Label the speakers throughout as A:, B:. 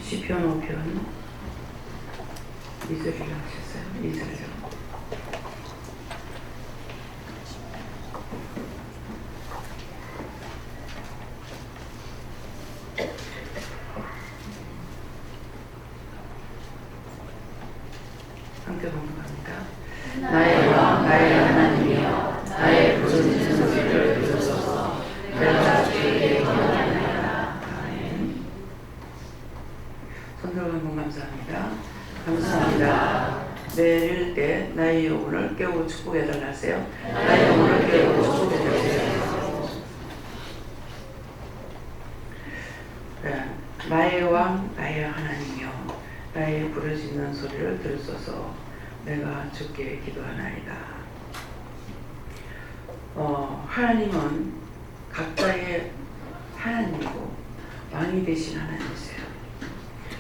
A: 시편 5편 2절이라고 하셨어요. 2절이요. 함께 공부합니다. 나의 왕, 나의 하나님이여, 나의 부르짖는 소리를 들으소서. 내가 주에게 기도하나이다. 아멘. 손들어 한번 감사합니다. 감사합니다. 내릴 때 나의 영혼을 깨우고 축복해달라 하세요. 나의 영혼을 깨우고 축복해달라 하세요. 네. 나의 왕, 나의 하나님이여, 나의 부르짖는 소리를 들으소서. 내가 주께 기도하나이다. 하나님은 각자의 하나님이고 왕이 되신 하나님이세요.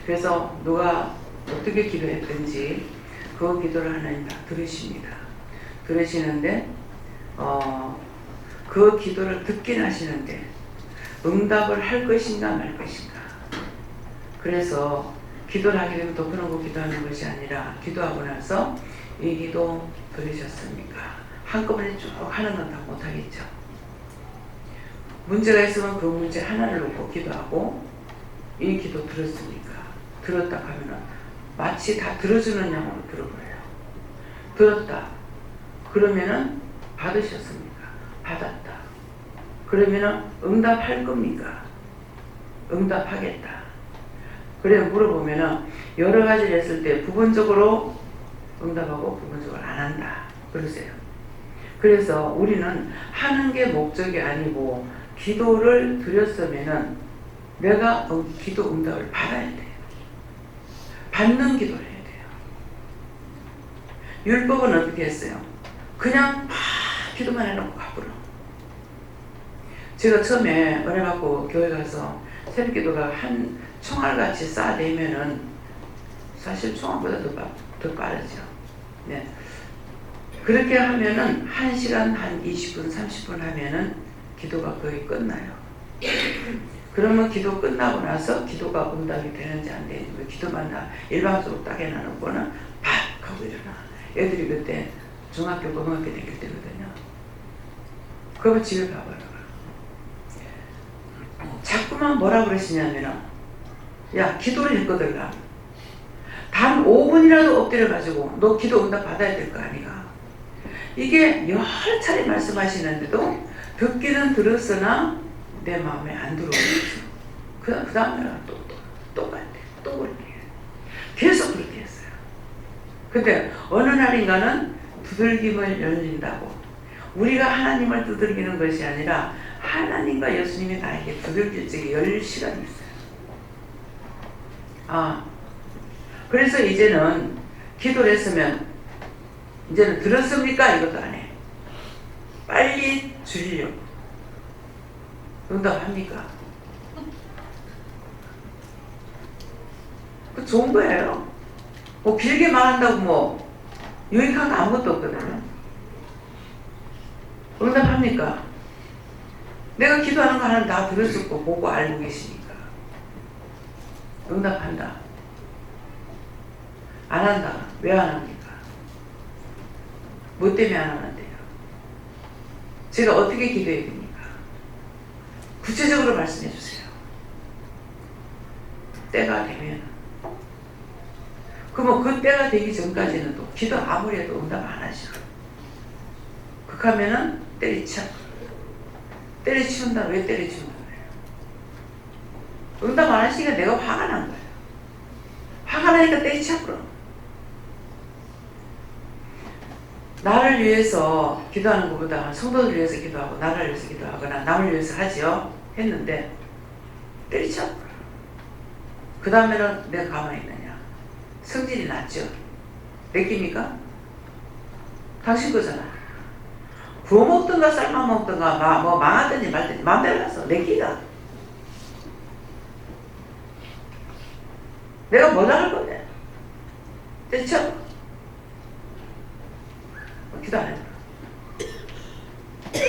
A: 그래서 누가 어떻게 기도했든지 그 기도를 하나님 다 들으십니다. 들으시는데 그 기도를 듣긴 하시는데 응답을 할 것인가 말 것인가. 그래서 기도를 하게 되면 더 그런 거 기도하는 것이 아니라 기도하고 나서 이 기도 들으셨습니까? 한꺼번에 쭉 하는 건 다 못하겠죠. 문제가 있으면 그 문제 하나를 놓고 기도하고 이 기도 들었습니까? 들었다 하면은 마치 다 들어주는 양으로 들어버려요. 들었다. 그러면은 받으셨습니까? 받았다. 그러면은 응답할 겁니까? 응답하겠다. 그래 물어보면은 여러 가지를 했을 때 부분적으로 응답하고 부분적으로 안 한다. 그러세요. 그래서 우리는 하는 게 목적이 아니고 기도를 드렸으면은 내가 기도 응답을 받아야 돼요. 받는 기도를 해야 돼요. 율법은 어떻게 했어요? 그냥 막 기도만 해놓고 가버려. 제가 처음에 은혜 받고 교회 가서 새벽 기도가 한 총알같이 쌓아내면은 사실 총알보다 더 빠르죠. 네. 그렇게 하면은 1시간 한 20분 30분 하면은 기도가 거의 끝나요. 그러면 기도 끝나고 나서 기도가 응답이 되는지 안 되는지 기도만 다 일방적으로 딱 해놔놓고는 팍 하고 일어나. 애들이 그때 중학교 고등학교 다닐 때거든요. 그러면 집에 가버려. 자꾸만 뭐라 그러시냐면은 야 기도를 했거든. 단 5분이라도 엎드려가지고 너 기도 응답 받아야 될 거 아니야. 이게 여러 차례 말씀하시는데도 듣기는 들었으나 내 마음에 안 들어오겠죠. 그 다음에 또 간대. 또 그렇게 해요. 계속 그렇게 했어요. 근데 어느 날인가는 두들김을 열린다고. 우리가 하나님을 두들기는 것이 아니라 하나님과 예수님이 나에게 두들길 적에 열 시간이 있어요. 그래서 이제는 기도를 했으면 이제는 들었습니까? 이것도 안 해. 빨리 주려고. 응답합니까? 그 좋은 거예요. 뭐 길게 말한다고 뭐 유익한 거 아무것도 없거든요. 응답합니까? 내가 기도하는 거 하나는 다 들었었고 보고 알고 계시니까. 응답한다. 안 한다. 왜 안 합니까? 뭐 때문에 안 하는데요? 제가 어떻게 기도해야 됩니까? 구체적으로 말씀해 주세요. 때가 되면. 그러면 그 때가 되기 전까지는 또 기도 아무리 해도 응답 안 하시고. 극하면은 때리쳐. 때려치운다. 왜 때려치운다? 응답 안 하시니까 내가 화가 난 거예요. 화가 나니까 때리쳐. 그럼. 나를 위해서 기도하는 것보다 성도들 위해서 기도하고 나를 위해서 기도하거나 남을 위해서 하지요. 했는데 때리쳐. 그 다음에는 내가 가만히 있느냐. 성질이 났죠. 내 끼니까? 당신 거잖아. 구워 먹든가 삶아 먹든가 뭐 망하든지 말든지 마음대로 가서 내 끼다. 내가 뭐라 할 건데? 때리쳐. 기도 안 해요.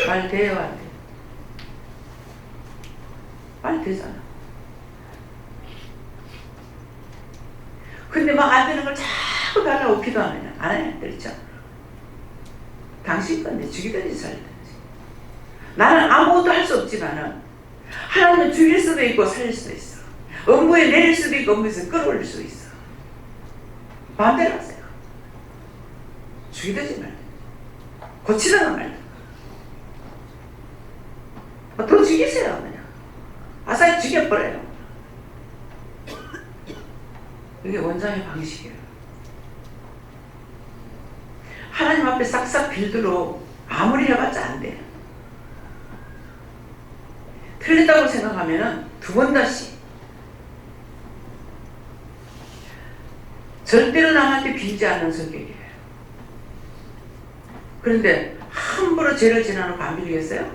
A: 말 돼요, 안 돼요? 말 되잖아. 근데 막 안 되는 걸 자꾸 달라고 기도하느냐? 안 해. 그렇죠? 당신 건데 죽이든지 살리든지. 나는 아무것도 할 수 없지만은 하나님은 죽일 수도 있고 살릴 수도 있어. 업무에 내릴 수도 있고 업무에서 끌어올릴 수도 있어. 마음대로 하세요. 죽이든지 말든지 고치든가 말든가. 더 죽이세요. 그냥 아싸리 죽여버려요. 이게 원장의 방식이에요. 하나님 앞에 싹싹 빌도록 아무리 해봤자 안 돼요. 틀렸다고 생각하면 두 번 다시. 절대로 남한테 빌지 않는 성격이에요. 그런데 함부로 죄를 지나놓고 안 빌리겠어요?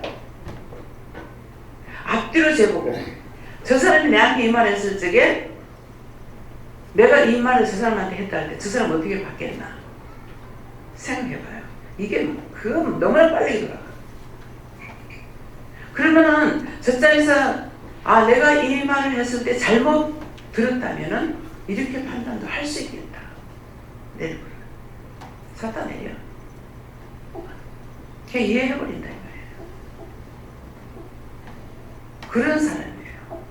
A: 앞뒤로 재보고 저 사람이 내한테 이 말을 했을 적에 내가 이 말을 저 사람한테 했다 할 때 저 사람 어떻게 받겠나 생각해봐요. 이게 그건 너무나 빨리 돌아가. 그러면은 저 자리에서 아 내가 이 말을 했을 때 잘못 들었다면은 이렇게 판단도 할 수 있겠다. 내려버려. 갖다 내려. 그냥 이해해버린다 이 말이에요. 그런 사람이에요.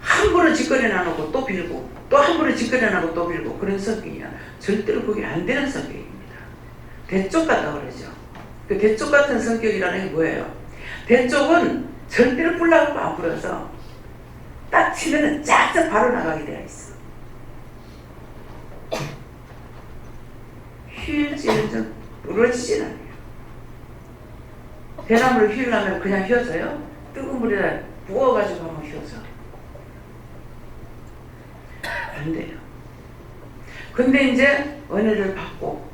A: 함부로 짓거려 놔놓고 또 빌고 또 함부로 짓거려 놔놓고 또 빌고 그런 성격이야. 절대로 그게 안 되는 성격입니다. 대쪽 같다고 그러죠. 그 대쪽 같은 성격이라는 게 뭐예요? 대쪽은 절대로 뿔나고 안 불어서 딱 치면은 쫙쫙 바로 나가게 되어 있어. 휘을지는 좀 부러지진 않아요. 대나무를 휘으려면 그냥 휘어져요? 뜨거운 물에다 부어가지고 한번 휘어져. 안 돼요. 근데 이제 은혜를 받고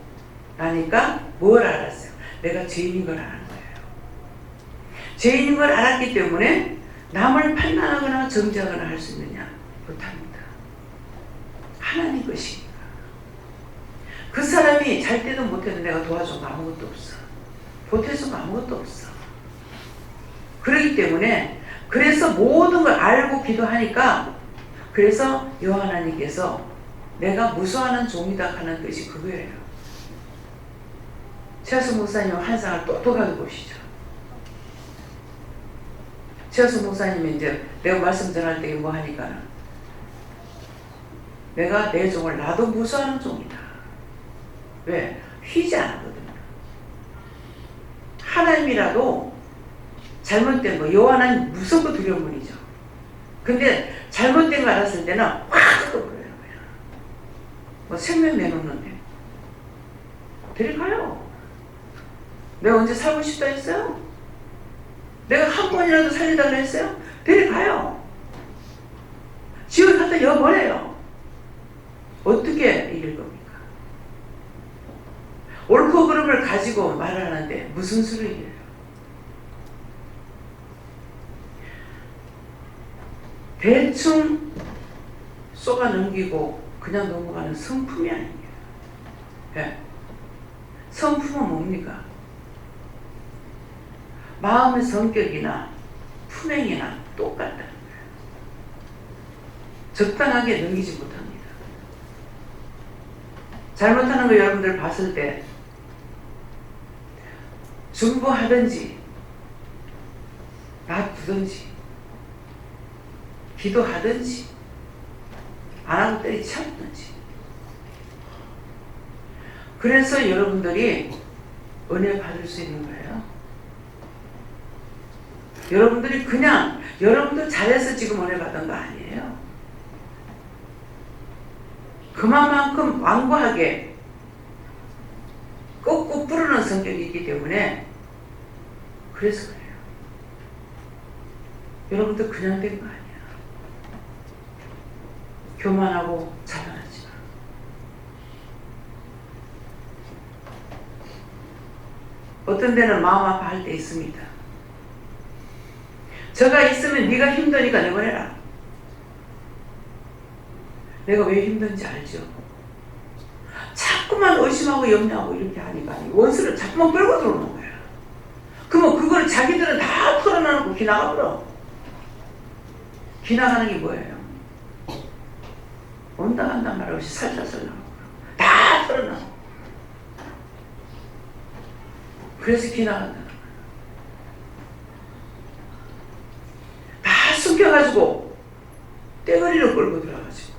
A: 나니까 뭘 알았어요? 내가 죄인인 걸 아는 거예요. 죄인인 걸 알았기 때문에 남을 판단하거나 정죄하거나 할 수 있느냐? 못합니다. 하나님 것이니까. 그 사람이 잘 때도 못해도 내가 도와준 거 아무것도 없어. 보태준 거 아무것도 없어. 그렇기 때문에 그래서 모든 걸 알고 기도하니까 그래서 여호와 하나님께서 내가 무수하는 종이다 하는 뜻이 그거예요. 최하수 목사님 환상을 똑똑하게 보시죠. 최하수 목사님이 이제 내가 말씀 전할 때 뭐 하니까 내가 내 종을 나도 무수하는 종이다. 왜? 휘지 않거든요. 하나님이라도 잘못된 거 여호와 하나님 무섭고 두려운 분이죠. 근데 잘못된 거 알았을 때는 확 떠버려요. 뭐 생명 내놓는데 데려가요. 내가 언제 살고 싶다 했어요? 내가 한 번이라도 살려달라 했어요? 데려가요. 지옥에 갖다 여버려요. 어떻게 이길 겁니까? 옳고 그름을 가지고 말을 하는데 무슨 수를 이겨요? 대충 쏘가 넘기고 그냥 넘어가는 성품이 아닙니다. 네. 성품은 뭡니까? 마음의 성격이나 품행이나 똑같다는 거예요. 적당하게 넘기지 못합니다. 잘못하는 거 여러분들 봤을 때 중보하든지 놔두든지 기도하든지 안 하고 때리쳤든지. 그래서 여러분들이 은혜 받을 수 있는 거예요. 여러분들이 그냥 여러분들 잘해서 지금 은혜 받은 거 아니에요. 그만큼 완고하게 꺾고 부르는 성격이 있기 때문에 그래서 그래요. 여러분들 그냥 된 거 아니야. 교만하고 자만하지 마. 어떤 데는 마음 아파할 때 있습니다. 저가 있으면 네가 힘드니까 내보내라. 내가 왜 힘든지 알죠? 자꾸만 의심하고 염려하고 이렇게 하니까 원수를 자꾸만 끌고 들어오는 거야. 그러면 그걸 자기들은 다 털어놔놓고 기나가버려. 기나가는 게 뭐예요? 온다 간다 말 없이 살살살라 다 털어놔. 그래서 비나간다. 다 숨겨가지고 떼거리로 끌고 들어가지고.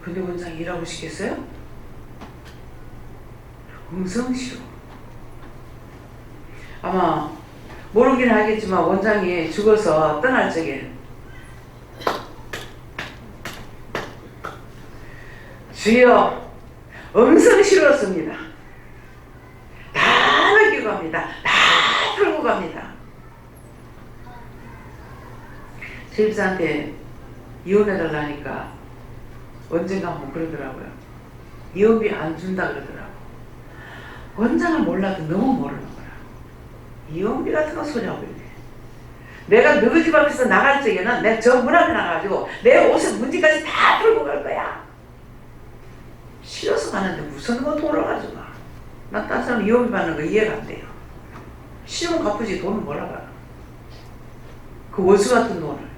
A: 근데 원장이 일하고 싶겠어요? 음성시로. 아마 모르긴 하겠지만 원장이 죽어서 떠날 적에 주여 음성시로였습니다. 다 넘기고 갑니다. 다 털고 갑니다. 집사한테 이혼해달라니까 언젠가 한번 그러더라고요. 이혼비 안 준다 그러더라고. 원장을 몰라도 너무 모르는 거야. 이혼비 같은 거 소리하고 있네. 내가 너희 집 앞에서 나갈 적에는 내 저 문 앞에 나가가지고 내 옷에 문지까지 다 풀고 갈 거야. 싫어서 가는데 무슨 거 돈을 가지고 가. 나 딴 사람 이혼비 받는 거 이해가 안 돼요. 싫으면 갚으지 돈을 뭐라 가. 그 월수 같은 돈을.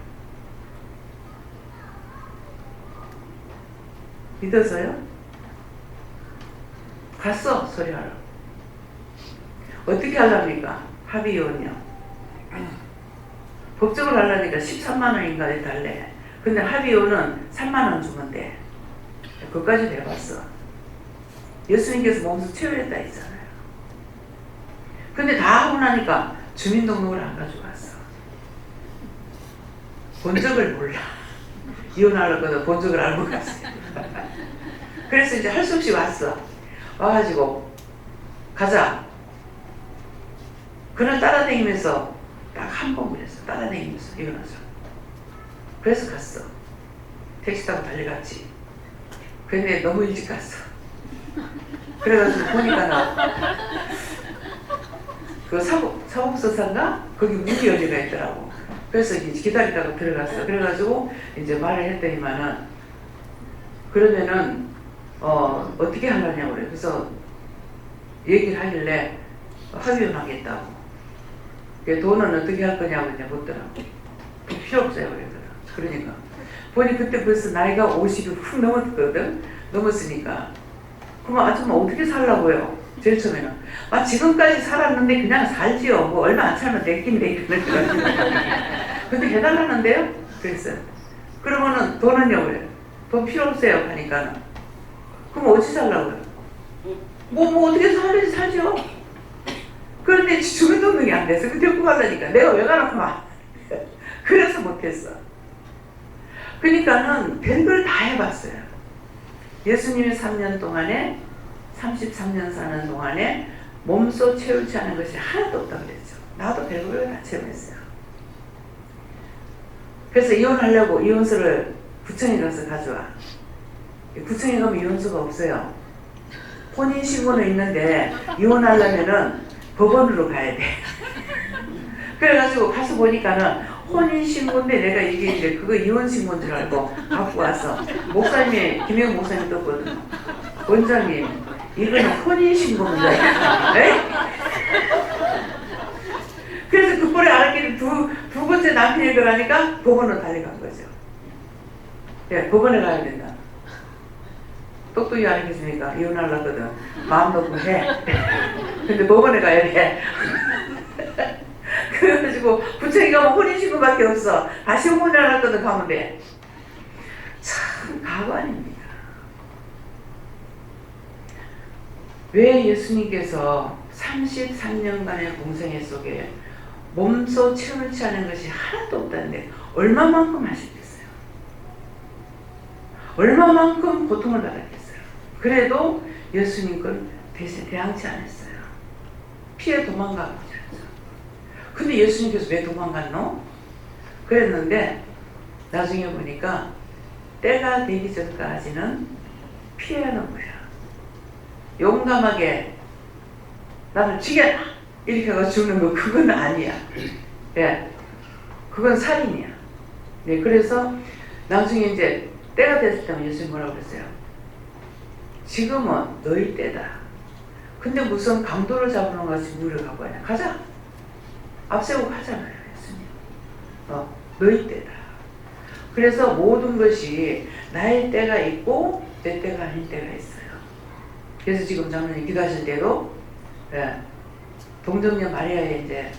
A: 믿어서요? 갔어 소리하러. 어떻게 하려니까 합의이혼이요. 법적으로 하려니까 13만원인가 달래. 근데 합의이혼은 3만원 주면 돼. 그것까지 해봤어. 예수님께서 몸소 치유했다 했잖아요. 근데 다 하고 나니까 주민등록을 안 가져갔어. 본적을 몰라. 이혼하려거든 본적을 알고 갔어요. 그래서 이제 할 수 없이 왔어. 와가지고 가자. 그날 따라다니면서 딱 한 번 그랬어. 따라다니면서 이혼하자. 그래서 갔어. 택시 타고 달려갔지. 근데 너무 일찍 갔어. 그래가지고 보니까 나 그 사복서사인가? 거기 문이 열리가 있더라고. 그래서 이제 기다리다가 들어갔어. 그래가지고 이제 말을 했더니만은 그러면은 어떻게 하려냐고 그래. 그래서 얘기를 하길래 합의혼하겠다고. 돈은 어떻게 할 거냐고 이제 묻더라고. 필요 없어요 그러더라. 그러니까 보니 그때 벌써 나이가 50이 훅 넘었거든. 넘었으니까 그럼 아줌마 어떻게 살라고요? 제일 처음에는 지금까지 살았는데 그냥 살지요. 뭐 얼마 안 살면 내낀데 근데 해달라는데요? 그랬어요. 그러면은 돈은요? 그래. 돈 필요 없어요 하니까 그럼 어찌 살라고요? 뭐 어떻게 살지 살죠? 그런데 주민등록이 안 돼서 그 데리고 가려니까 내가 왜 가라고 막 그래서 못했어. 그러니까는 별걸 다 해봤어요. 예수님이 3년 동안에 33년 사는 동안에 몸소 채울지 않은 것이 하나도 없다고 그랬죠. 나도 별걸 다 체험했어요. 그래서 이혼하려고 이혼서를 구청에 가서 가져와. 구청에 가면 이혼서가 없어요. 혼인신고는 있는데 이혼하려면은 법원으로 가야 돼. 그래가지고 가서 보니까는 혼인신고인데 내가 이게 이제 그거 이혼신고인 줄 알고 갖고 와서 목사님이 김영 목사님 떴거든. 원장님 이거는 혼인신고입니다. 그래서 그꼴에 알았기를 두 번째 남편이 그러니까 법원으로 달려간 거죠. 예, 법원에 가야 된다. 똑똑이 아니겠습니까? 이혼하려거든. 마음 놓고 해. 근데 법원에 가야 돼. 그래가지고 부처에 가면 혼인신고밖에 없어. 다시 혼인하려거든 가면 돼. 참 가관입니다. 왜 예수님께서 33년간의 공생애 속에 몸소 채울지 않은 것이 하나도 없다는데 얼마만큼 하셨겠어요? 얼마만큼 고통을 받았겠어요? 그래도 예수님 건 대신 대항치 않았어요. 피해 도망가고 그랬죠. 근데 예수님께서 왜 도망갔노? 그랬는데 나중에 보니까 때가 되기 전까지는 피하는 거야. 용감하게 나를 죽여라 이렇게 해서 죽는 거 그건 아니야. 예, 그건 살인이야. 네, 그래서 나중에 이제 때가 됐을 때 예수님 뭐라고 그랬어요? 지금은 너희 때다. 근데 무슨 강도를 잡으는 것 같이 무리를 갖고 하냐. 가자. 앞세우고 하잖아요. 예수님. 너희 때다. 그래서 모든 것이 나의 때가 있고 내 때가 아닌 때가 있어요. 그래서 지금 장로님 기도하실 때도 동정녀 마리아의 이제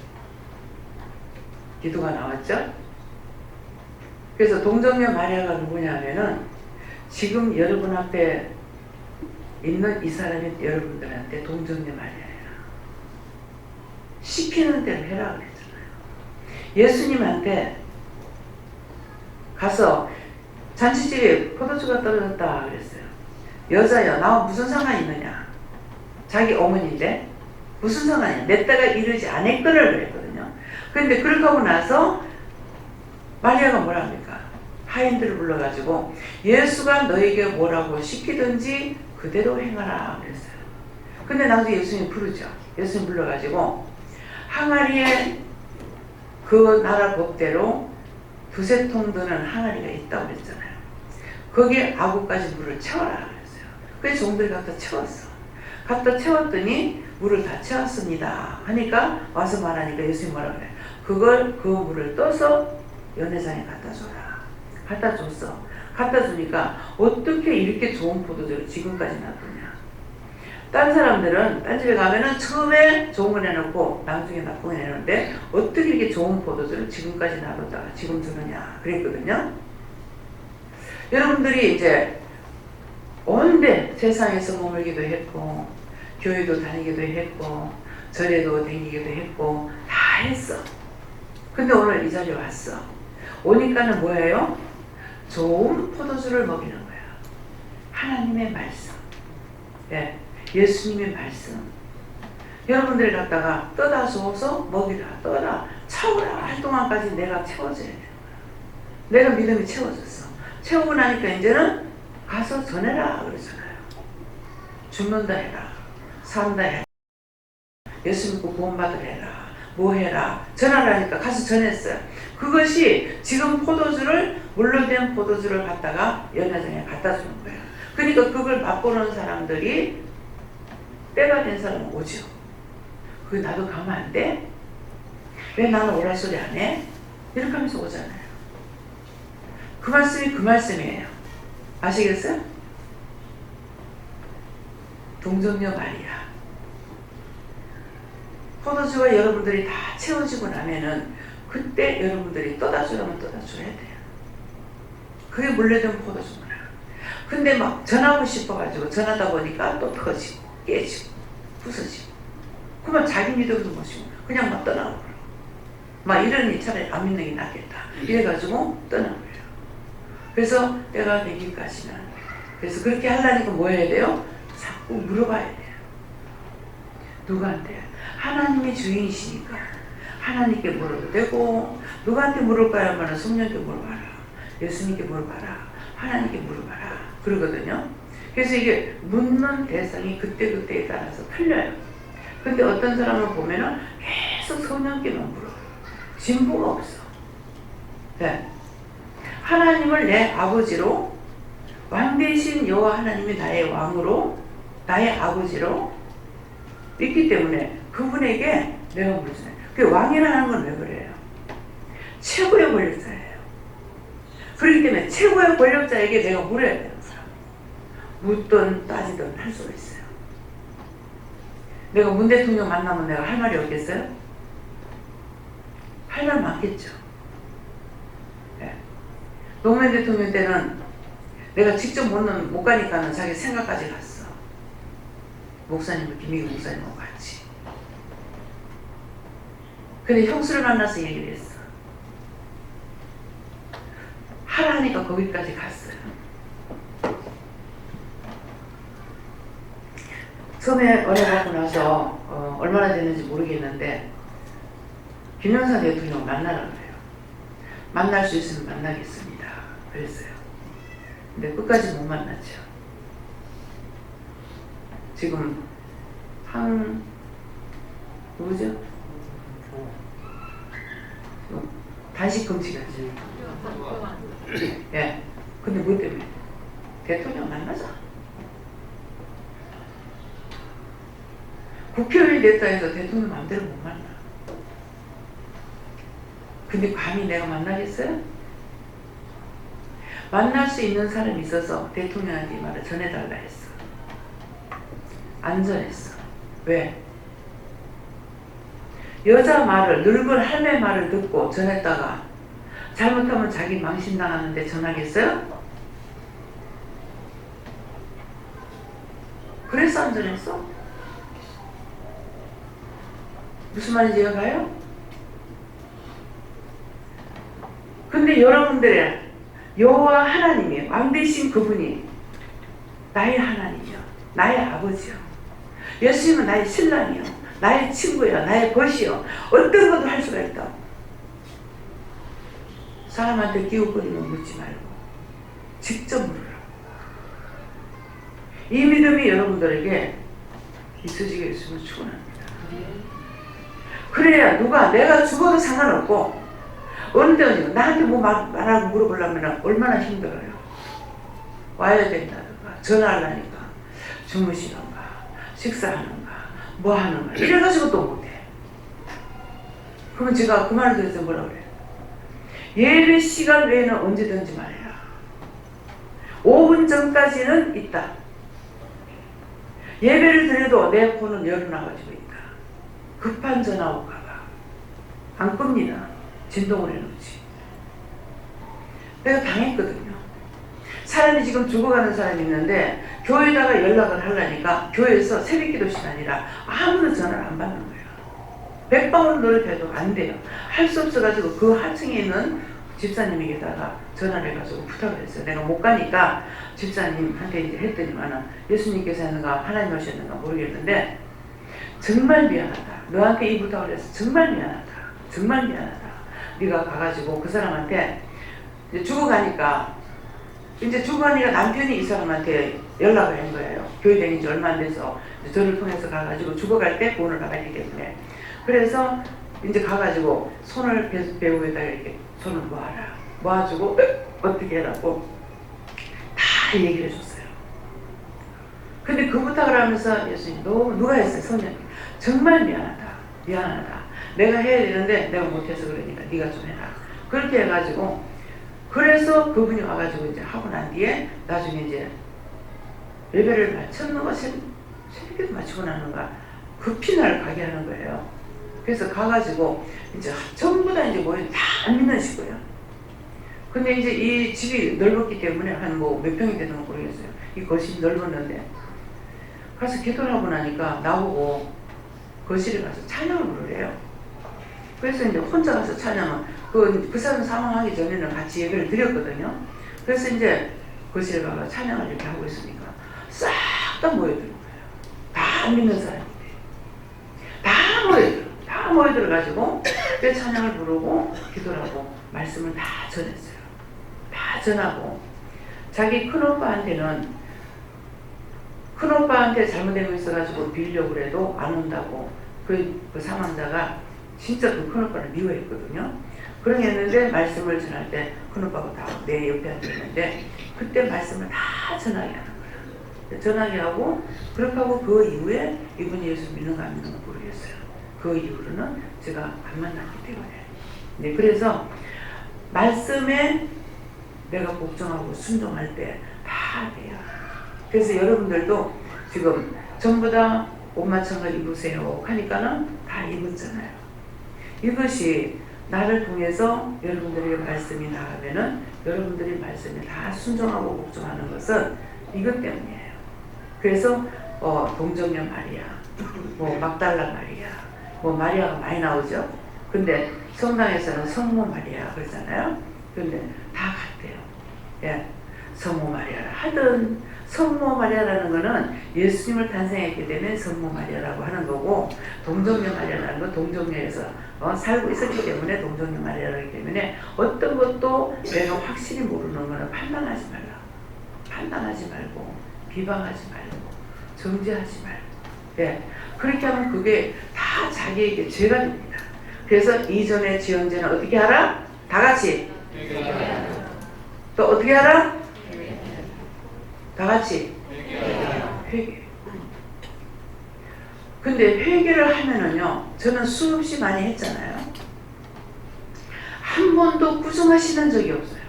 A: 기도가 나왔죠. 그래서 동정녀 마리아가 누구냐면은 지금 여러분 앞에 있는 이 사람이 여러분들한테 동정녀 마리아예요. 시키는 대로 해라 그랬잖아요. 예수님한테 가서 잔치집에 포도주가 떨어졌다 그랬어요. 여자여 나와 무슨 상관이 있느냐. 자기 어머니인데 무슨 상관이냐. 내 때가 이르지 않았거를 그랬거든요. 그런데 그렇게 하고 나서 마리아가 뭐라 합니까? 하인들을 불러가지고 예수가 너에게 뭐라고 시키든지 그대로 행하라 그랬어요. 근데 나중에 예수님 부르죠. 예수님 불러가지고 항아리에 그 나라 법대로 두세 통 드는 항아리가 있다고 그랬잖아요. 거기에 아구까지 물을 채워라 그랬어요. 그래서 종들이 갖다 채웠어. 갖다 채웠더니 물을 다 채웠습니다 하니까 와서 말하니까 예수님 뭐라 그래? 그 물을 떠서 연회장에 갖다 줘라. 갖다 줬어. 갖다 주니까 어떻게 이렇게 좋은 포도주를 지금까지 놔두냐. 딴 사람들은 딴 집에 가면은 처음에 좋은 거 내놓고 나중에 나쁜 거 내놓는데 어떻게 이렇게 좋은 포도주를 지금까지 놔뒀다가 지금 주느냐 그랬거든요. 여러분들이 이제 온데 세상에서 머물기도 했고 교회도 다니기도 했고 절에도 다니기도 했고 다 했어. 근데 오늘 이 자리에 왔어. 오니까는 뭐예요? 좋은 포도주를 먹이는 거야. 하나님의 말씀. 네. 예수님의 말씀. 여러분들이 갖다가 떠다 줘서 먹이라, 떠라, 채우라 할 동안까지 내가 채워줘야 되는 거야. 내가 믿음이 채워졌어. 채우고 나니까 이제는 가서 전해라 그러잖아요. 죽는다 해라. 산다 해라. 예수 믿고 구원받으라 해라. 뭐 해라. 전하라니까 가서 전했어요. 그것이 지금 포도주를, 물로 된 포도주를 갖다가 연회장에 갖다 주는 거예요. 그러니까 그걸 맛보는 사람들이 때가 된 사람은 오죠. 그게 나도 가면 안 돼? 왜 나는 오랄 소리 안 해? 이렇게 하면서 오잖아요. 그 말씀이 그 말씀이에요. 아시겠어요? 동정녀 마리아. 포도주가 여러분들이 다 채워지고 나면은 그때 여러분들이 떠다주라면 떠다줘야 돼요. 그게 물레된 포도주구나. 근데 막 전하고 싶어가지고 전하다 보니까 또 터지고 깨지고 부서지고 그러면 자기 믿음도 못이고 그냥 막 떠나고 막 이러니 차라리 안 믿는 게 낫겠다 이래가지고 떠나버려요. 그래서 때가 되기까지는 그래서 그렇게 하려니까 뭐 해야 돼요? 자꾸 물어봐야 돼요. 누구한테? 하나님이 주인이시니까 하나님께 물어도 되고 누구한테 물을까요? 하면 성령께 물어봐라. 예수님께 물어봐라. 하나님께 물어봐라. 그러거든요. 그래서 이게 묻는 대상이 그때그때에 따라서 틀려요. 근데 어떤 사람을 보면은 계속 성령께만 물어. 진보가 없어. 네. 하나님을 내 아버지로 왕 대신 여호와 하나님이 나의 왕으로 나의 아버지로 믿기 때문에 그분에게 내가 물잖아요. 그 왕이라는 건 왜 그래요? 최고의 권력자예요. 그렇기 때문에 최고의 권력자에게 내가 물어야 되는 거야. 묻든 따지든 할 수가 있어요. 내가 문 대통령 만나면 내가 할 말이 없겠어요? 할 말 많겠죠. 네. 노무현 대통령 때는 내가 직접 못 가니까는 자기 생각까지 갔어. 목사님을 김희규 목사님하고 같이. 근데 형수를 만나서 얘기를 했어. 하라 하니까 거기까지 갔어요. 처음에 은혜받고 나서 얼마나 됐는지 모르겠는데 김영삼 대통령 만나라 그래요. 만날 수 있으면 만나겠습니다. 그랬어요. 근데 끝까지 못 만났죠. 지금 누구죠? 단식 금지가지. 예. 근데 뭐 때문에? 대통령 만나자. 국회의원이 됐다 해서 대통령 마음대로 못 만나. 근데 감히 내가 만나겠어요? 만날 수 있는 사람이 있어서 대통령한테 이 말을 전해달라 했어. 안 전했어. 왜? 여자 말을, 늙은 할매 말을 듣고 전했다가 잘못하면 자기 망신당하는데 전하겠어요? 그래서 안 전했어? 무슨 말인지 이해가요? 근데 여러분들의 여호와 하나님이 왕되신 그분이 나의 하나님이요, 나의 아버지요, 예수님은 나의 신랑이요, 나의 친구요, 나의 벗이요, 어떤 것도 할 수가 있다. 사람한테 기웃거리면 묻지 말고 직접 물으라. 이 믿음이 여러분들에게 있어지게 있으면 축원합니다. 그래야 누가 내가 죽어도 상관없고 어느 때는 나한테 뭐 말하고 물어보려면 얼마나 힘들어요. 와야 된다든가 전화하려니까 주무시는가 식사하는가 뭐 하는가 이래가지고 또 못해. 그러면 제가 그 말을 들어서 뭐라 그래요? 예배 시간 외에는 언제든지 말해라. 5분 전까지는 있다. 예배를 드려도 내 폰은 열어놔가지고 있다. 급한 전화 올까봐 안 끕니다. 진동을 해놓지. 내가 당했거든요. 사람이 지금 죽어가는 사람이 있는데 교회에다가 연락을 하려니까 교회에서 새벽기도 시간이라 아무나 전화를 안 받는 거예요. 100방울 노력해도 안 돼요. 할 수 없어가지고 그 하층에 있는 집사님에게다가 전화를 해가지고 부탁을 했어요. 내가 못 가니까 집사님한테 이제 했더니만은 예수님께서 했는가 하나님 하셨는가 모르겠는데 정말 미안하다. 너한테 이 부탁을 해서 정말 미안하다. 정말 미안하다. 네가 가가지고 그 사람한테 이제 죽어가니까 남편이 이 사람한테 연락을 한 거예요. 교회 다닌 지 얼마 안 돼서 저를 통해서 가가지고 죽어갈 때 구원을 받았기 때문에. 그래서 이제 가가지고 손을 배우에다 이렇게 손을 모아주고 어떻게 해라고 다 얘기를 해줬어요. 근데 그 부탁을 하면서 예수님 누가 했어요? 소년 정말 미안하다. 내가 해야 되는데 내가 못해서 그러니까 네가 좀 해라. 그렇게 해가지고 그래서 그분이 와가지고 이제 하고 난 뒤에 나중에 이제 예배를 마쳤는가 새벽에도 마치고 나는가 급히 날 가게 하는 거예요. 그래서 가가지고 이제 전부 다 이제 모여 다 안 믿는 식구예요. 근데 이제 이 집이 넓었기 때문에 한 뭐 몇 평이 되는 건 모르겠어요. 이 거실이 넓었는데 가서 기도를 하고 나니까 나오고 거실에 가서 찬양을 부르래요. 그래서 이제 혼자 가서 찬양을 그 사람 사망하기 전에는 같이 예배를 드렸거든요. 그래서 이제 거실에 가서 찬양을 이렇게 하고 있으니까 싹 다 모여드는 거예요. 다 안 믿는 사람인데 다 모여들어가지고 그때 찬양을 부르고 기도를 하고 말씀을 다 전했어요. 다 전하고 자기 큰오빠한테 잘못된 거 있어가지고 빌려고 그래도 안 온다고 그 사망자가 진짜 그 큰오빠를 미워했거든요. 그런 게 있는데 말씀을 전할 때 큰오빠가 다 내 옆에 앉았는데 그때 말씀을 다 전하게 하는 거예요. 전하게 하고 그렇게 하고 그 이후에 이분이 예수 믿는가 안 믿는가 모르겠어요. 그 이후로는 제가 안 만났기 때문에. 네, 그래서 말씀에 내가 복종하고 순종할 때 다 돼요. 그래서 여러분들도 지금 전부 다 옷 맞춘 걸 입으세요 하니까는 다 입었잖아요. 이것이 나를 통해서 여러분들에게 말씀이 나가면은 여러분들이 말씀에 다 순종하고 복종하는 것은 이것 때문이에요. 그래서 동정녀 마리아, 뭐 막달라 마리아, 뭐 마리아가 많이 나오죠. 근데 성당에서는 성모 마리아 그러잖아요. 근데 다 같대요. 예, 성모 마리아라 하든 성모 마리아라는 거는 예수님을 탄생했기 때문에 성모 마리아라고 하는 거고 동정녀 마리아라는 건 동정녀에서 살고 있었기 때문에 동정녀 마리아라기 때문에 어떤 것도 내가 확실히 모르는 거는 판단하지 말고 비방하지 말고 정죄하지 말고 예, 그렇게 하면 그게 다 자기에게 죄가 됩니다. 그래서 이전의 지연죄는 어떻게 하라? 다 같이 또 어떻게 하라? 다 같이 회개. 근데 회개를 하면은요, 저는 수없이 많이 했잖아요. 한 번도 부정하시는 적이 없어요.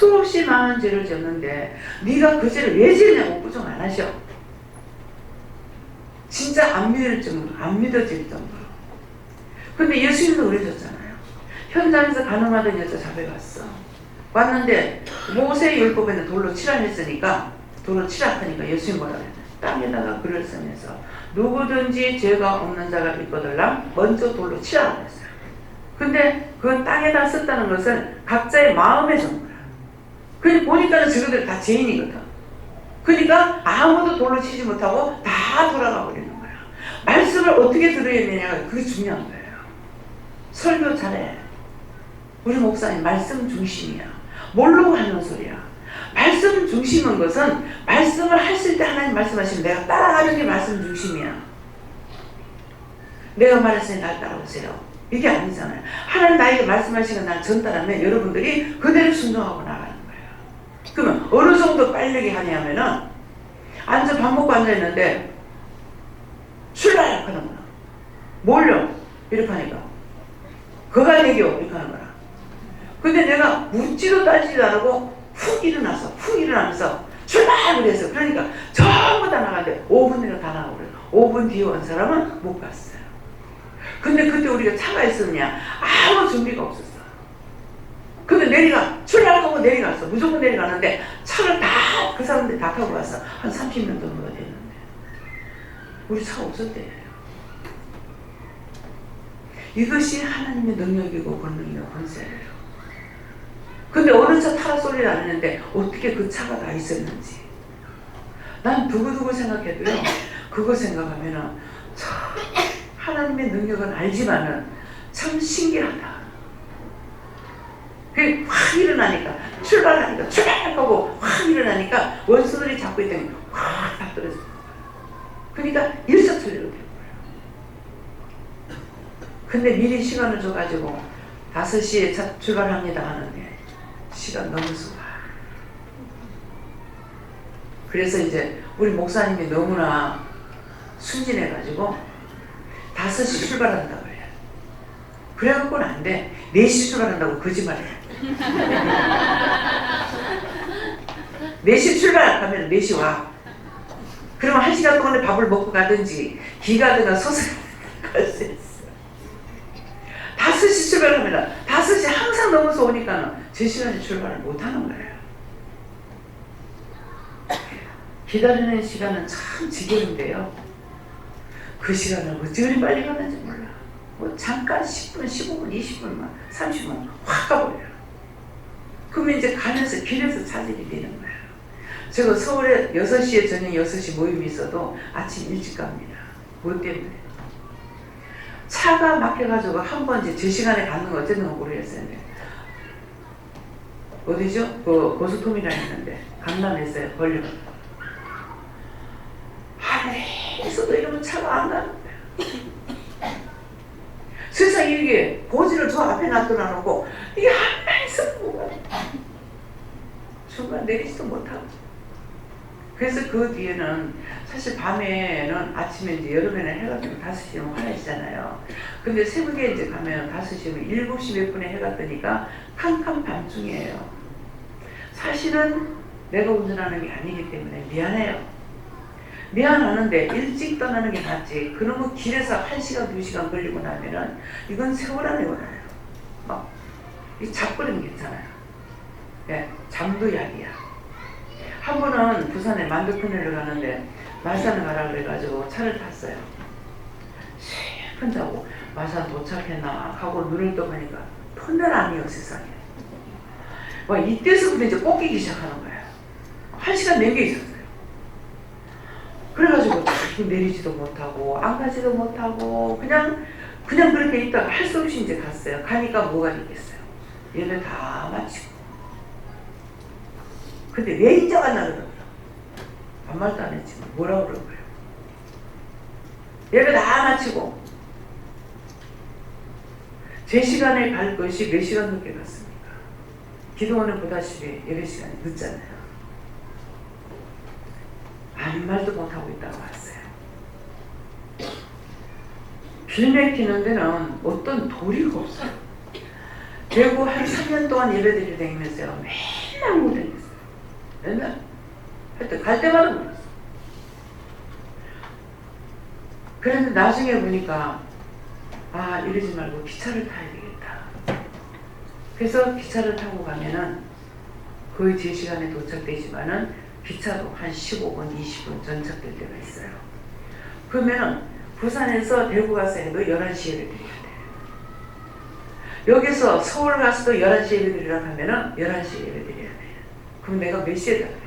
A: 수없이 많은 죄를 졌는데 네가 그 죄를 왜 지었냐고 부정 안 하셔. 진짜 안 믿어질 정도로. 근데 예수님도 그러셨잖아요. 현장에서 가늠하던 여자 잡혀갔어. 왔는데 모세의 율법에는 돌로 치라 했으니까, 돌로 치라 하니까 예수님 뭐라 그래? 땅에다가 글을 쓰면서 누구든지 죄가 없는 자가 있거들라 먼저 돌로 치라 그랬어요. 근데 그 땅에다 썼다는 것은 각자의 마음에 준 거야. 그러니까 보니까는 저거들 다 죄인이거든. 그러니까 아무도 돌로 치지 못하고 다 돌아가 버리는 거야. 말씀을 어떻게 들어야 되냐가 그게 중요한 거예요. 설교 잘해. 우리 목사님 말씀 중심이야. 모르고 하는 소리야. 말씀 중심인 것은 말씀을 하실 때 하나님 말씀하시면 내가 따라가는 게 말씀 중심이야. 내가 말했으니 날 따라오세요. 이게 아니잖아요. 하나님 나에게 말씀하시면 난 전달하면 여러분들이 그대로 순종하고 나가는 거예요. 그러면 어느 정도 빨리 하냐면은 밥 먹고 앉아있는데 출발! 하는 거야. 뭘요? 이렇게 하니까 그가 내겨 이렇게 하는 거야. 근데 내가 묻지도 따지지도 않고 훅 일어나면서 출발! 그랬어. 그러니까 전부 다 나가는데 5분 내로 다 나가고 그래. 5분 뒤에 온 사람은 못 갔어요. 근데 그때 우리가 차가 있었냐? 아무 준비가 없었어. 근데 출발하고 내려갔어. 무조건 내려가는데 차를 다 그 사람들이 다 타고 왔어. 한 30년 정도가 됐는데 우리 차 없었대요. 이것이 하나님의 능력이고 권능이고 권세예요. 근데 어느 차 타라 소리를 안 했는데 어떻게 그 차가 다 있었는지. 난 두고두고 생각해도요. 그거 생각하면은 참 하나님의 능력은 알지만은 참 신기하다. 그게 확 일어나니까 출발하고 확 일어나니까 원수들이 잡고 있더니 확 다 떨어져. 그러니까 일사천리로 된 거예요. 근데 미리 시간을 줘가지고 5시에 출발합니다 하는데 시간 너무 좋아. 그래서 이제 우리 목사님이 너무나 순진해가지고 5시 출발한다고 해요. 그래갖고는 안 돼. 4시 출발한다고 거짓말해. 4시 출발하면 4시 와. 그러면 1시간 동안에 밥을 먹고 가든지 기 가든가 서서 갈 수 있어. 5시 출발하면 5시 항상 넘어서 오니까는 제 시간에 출발을 못하는 거예요. 기다리는 시간은 참 지겨운데요. 그 시간을 어찌 빨리 가는지 몰라. 뭐 잠깐 10분, 15분, 20분만, 30분 확 가버려요. 그러면 이제 가면서 길에서 차질이 되는 거예요. 제가 서울에 6시에 저녁 6시 모임이 있어도 아침 일찍 갑니다. 뭐 때문에? 차가 막혀가지고 한 번 이제 제 시간에 가는 거 어쨌든 모르겠어요. 어디죠? 그 고속터미널 있는데 강남에서요. 걸려. 하늘에서도 이러면 차가 안 가는 거야. 세상에 이게 고지를 저 앞에 놔둬놓고 이게 하늘에서 뭐가 중간 내리지도 못하고. 그래서 그 뒤에는 사실 밤에는 아침에 이제 여름에는 해가 뜨면 5시면 화내시잖아요. 근데 새벽에 이제 가면 5시면 7시 몇 분에 해가 뜨니까 캄캄 밤중이에요. 사실은 내가 운전하는 게 아니기 때문에 미안해요. 미안하는데 일찍 떠나는 게 낫지. 그러면 길에서 1시간, 2시간 걸리고 나면은 이건 세월 안에 와요. 이 잡버리면 괜찮아요. 예, 잠도 약이야. 한 번은 부산에 만두터널을 가는데 마산을 가라 그래가지고 차를 탔어요. 슬픈 자고 마산 도착했나 하고 눈을 떠보니까 터널 아니에요 세상에. 와, 이때서부터 이제 꺾이기 시작하는 거예요. 1시간 내게 있었어요. 그래가지고 내리지도 못하고 안 가지도 못하고 그냥 그렇게 있다가 할 수 없이 이제 갔어요. 가니까 뭐가 있겠어요. 예배 다 마치고. 근데 왜 인정 안 나더라고요. 아무 말도 안 했지만 뭐라고 그런 거예요. 예배 다 마치고 제 시간에 갈 것이 몇 시간 늦게 갔습니까? 기도원을 보다시피 예배 시간이 늦잖아요. 아무 말도 못하고 있다가 왔어요. 길 막히는 데는 어떤 도리가 없어요. 대구 한 3년 동안 예배드리러 다니면서요. 맨날 못 다녔어요. 맨날. 하여튼 갈 때마다 물었어. 그런데 나중에 보니까 아, 이러지 말고 기차를 타야 되겠다. 그래서 기차를 타고 가면은 거의 제 시간에 도착되지만은 기차도 한 15분, 20분 전착될 때가 있어요. 그러면은 부산에서 대구 가서 해도 11시에 예배 드려야 돼. 여기서 서울 가서도 11시에 예배 드리라고 하면은 11시에 예배 드려야 돼. 그럼 내가 몇 시에 가야 돼?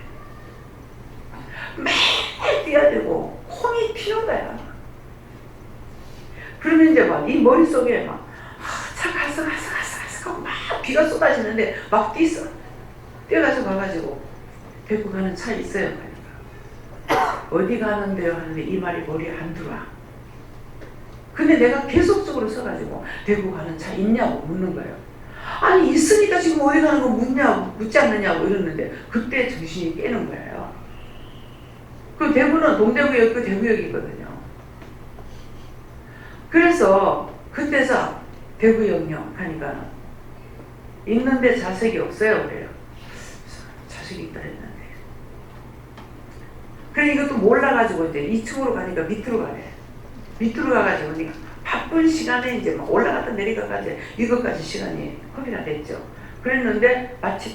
A: 매일 뛰어야 되고 콩이 튀는 거야. 그러면 이제 막 이 머릿속에 막 차 가서 하고 막 비가 쏟아지는데 막 뛰어가서 가가지고 대구 가는 차 있어요. 하니까 어디 가는데요 하는데 이 말이 머리에 안 들어와. 근데 내가 계속적으로 써가지고 대구 가는 차 있냐고 묻는 거예요. 아니 있으니까 지금 어디 가는 거 묻지 않느냐고 이러는데 그때 정신이 깨는 거예요. 그 대구는 동대구역 그 대구역이거든요. 그래서 그때서 대구역요 하니까 있는데 좌석이 없어요 그래요. 좌석이 있다 했는데 그래 이것도 몰라가지고 이제 2층으로 가니까 밑으로 가래. 밑으로 가가지고 그러니까 바쁜 시간에 이제 막 올라갔다 내려가가지고 이것까지 시간이 허비가 됐죠. 그랬는데 마치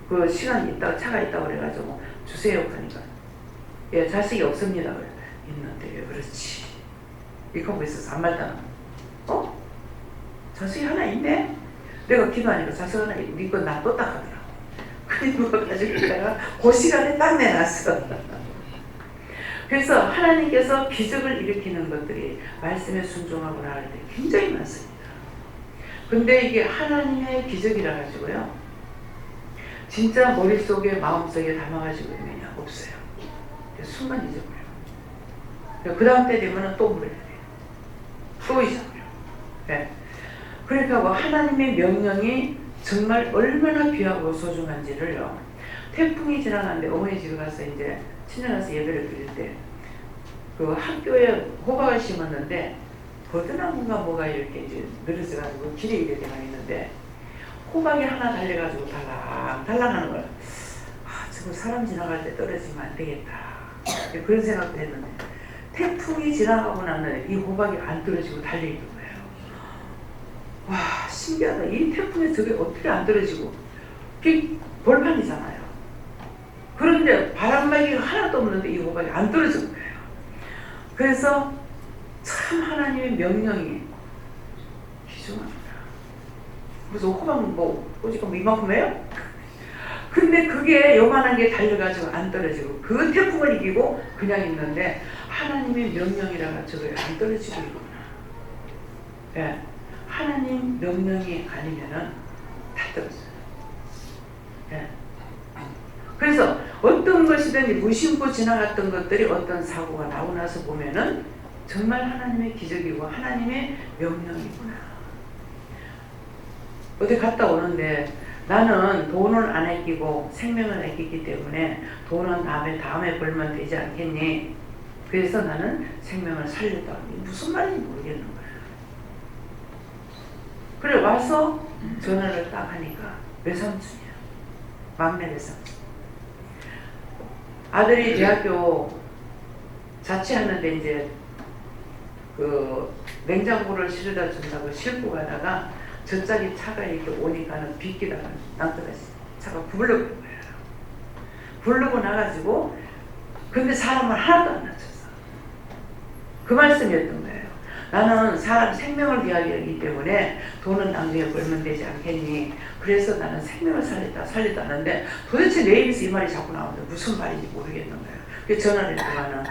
A: 그 시간이 있다고 차가 있다고 그래가지고 주세요 하니까 예 좌석이 없습니다 그래. 있는데 왜 그렇지 이렇게 하고 있어서 안 말다가 어? 좌석이 하나 있네? 내가 기도하니까 좌석 하나 있고 네 건 놔뒀다 하더라고. 그래 누가 가지고 있다가 그 시간에 딱 내놨어. 그래서 하나님께서 기적을 일으키는 것들이 말씀에 순종하고 나갈 때 굉장히 많습니다. 근데 이게 하나님의 기적이라 가지고요 진짜 머릿속에 마음속에 담아가지고 있느냐 없어요. 순간 잊어버려요. 그 다음 때 되면 또 물어야 돼요. 또 잊어버려요. 네. 그러니까 뭐 하나님의 명령이 정말 얼마나 귀하고 소중한지를요. 태풍이 지나가는데 어머니 집에 가서 이제 친정 가서 예배를 드릴 때 그 학교에 호박을 심었는데 버드나무가 뭐가 이렇게 이제 늘어져가지고 길이 이렇게 나 있는데 호박이 하나 달려가지고 달랑하는 거야. 아, 저거 사람 지나갈 때 떨어지면 안 되겠다. 그런 생각도 했는데 태풍이 지나가고 나면 이 호박이 안 떨어지고 달려있는 거예요. 와, 신기하다. 이 태풍에 저게 어떻게 안 떨어지고 그게 벌판이잖아요. 그런데 바람막이가 하나도 없는데 이 호박이 안 떨어지는 거예요. 그래서 참 하나님의 명령이 귀중합니다. 그래서 호박 뭐 오직하면 이만큼이에요? 근데 그게 요만한 게 달려가지고 안 떨어지고 그 태풍을 이기고 그냥 있는데 하나님의 명령이라가 저거에 안 떨어지고 있구나. 예, 하나님 명령이 아니면은 다 떨어져요. 예. 그래서 어떤 것이든지 무심코 지나갔던 것들이 어떤 사고가 나고 나서 보면은 정말 하나님의 기적이고 하나님의 명령이구나. 어디 갔다 오는데 나는 돈을 안 아끼고 생명을 아끼기 때문에 돈은 다음에 벌면 되지 않겠니? 그래서 나는 생명을 살렸다. 무슨 말인지 모르겠는 거야. 그래 와서 전화를 딱 하니까 외삼촌이야. 막내 외삼촌. 아들이 대학교 자취하는데 이제 그 냉장고를 실어다 준다고 싣고 가다가 저짝에 차가 이렇게 오니까는 비키다가 남자가 차가 굴러간 거예요. 굴러고 나가지고 근데 사람을 하나도 안 다쳤어. 그 말씀이었던 거예요. 나는 사람 생명을 귀하게 여기기 때문에 돈은 나중에 벌면 되지 않겠니? 그래서 나는 생명을 살렸다 하는데 도대체 내 입에서 이 말이 자꾸 나오는데 무슨 말인지 모르겠는 거예요. 그래서 전화를 했더니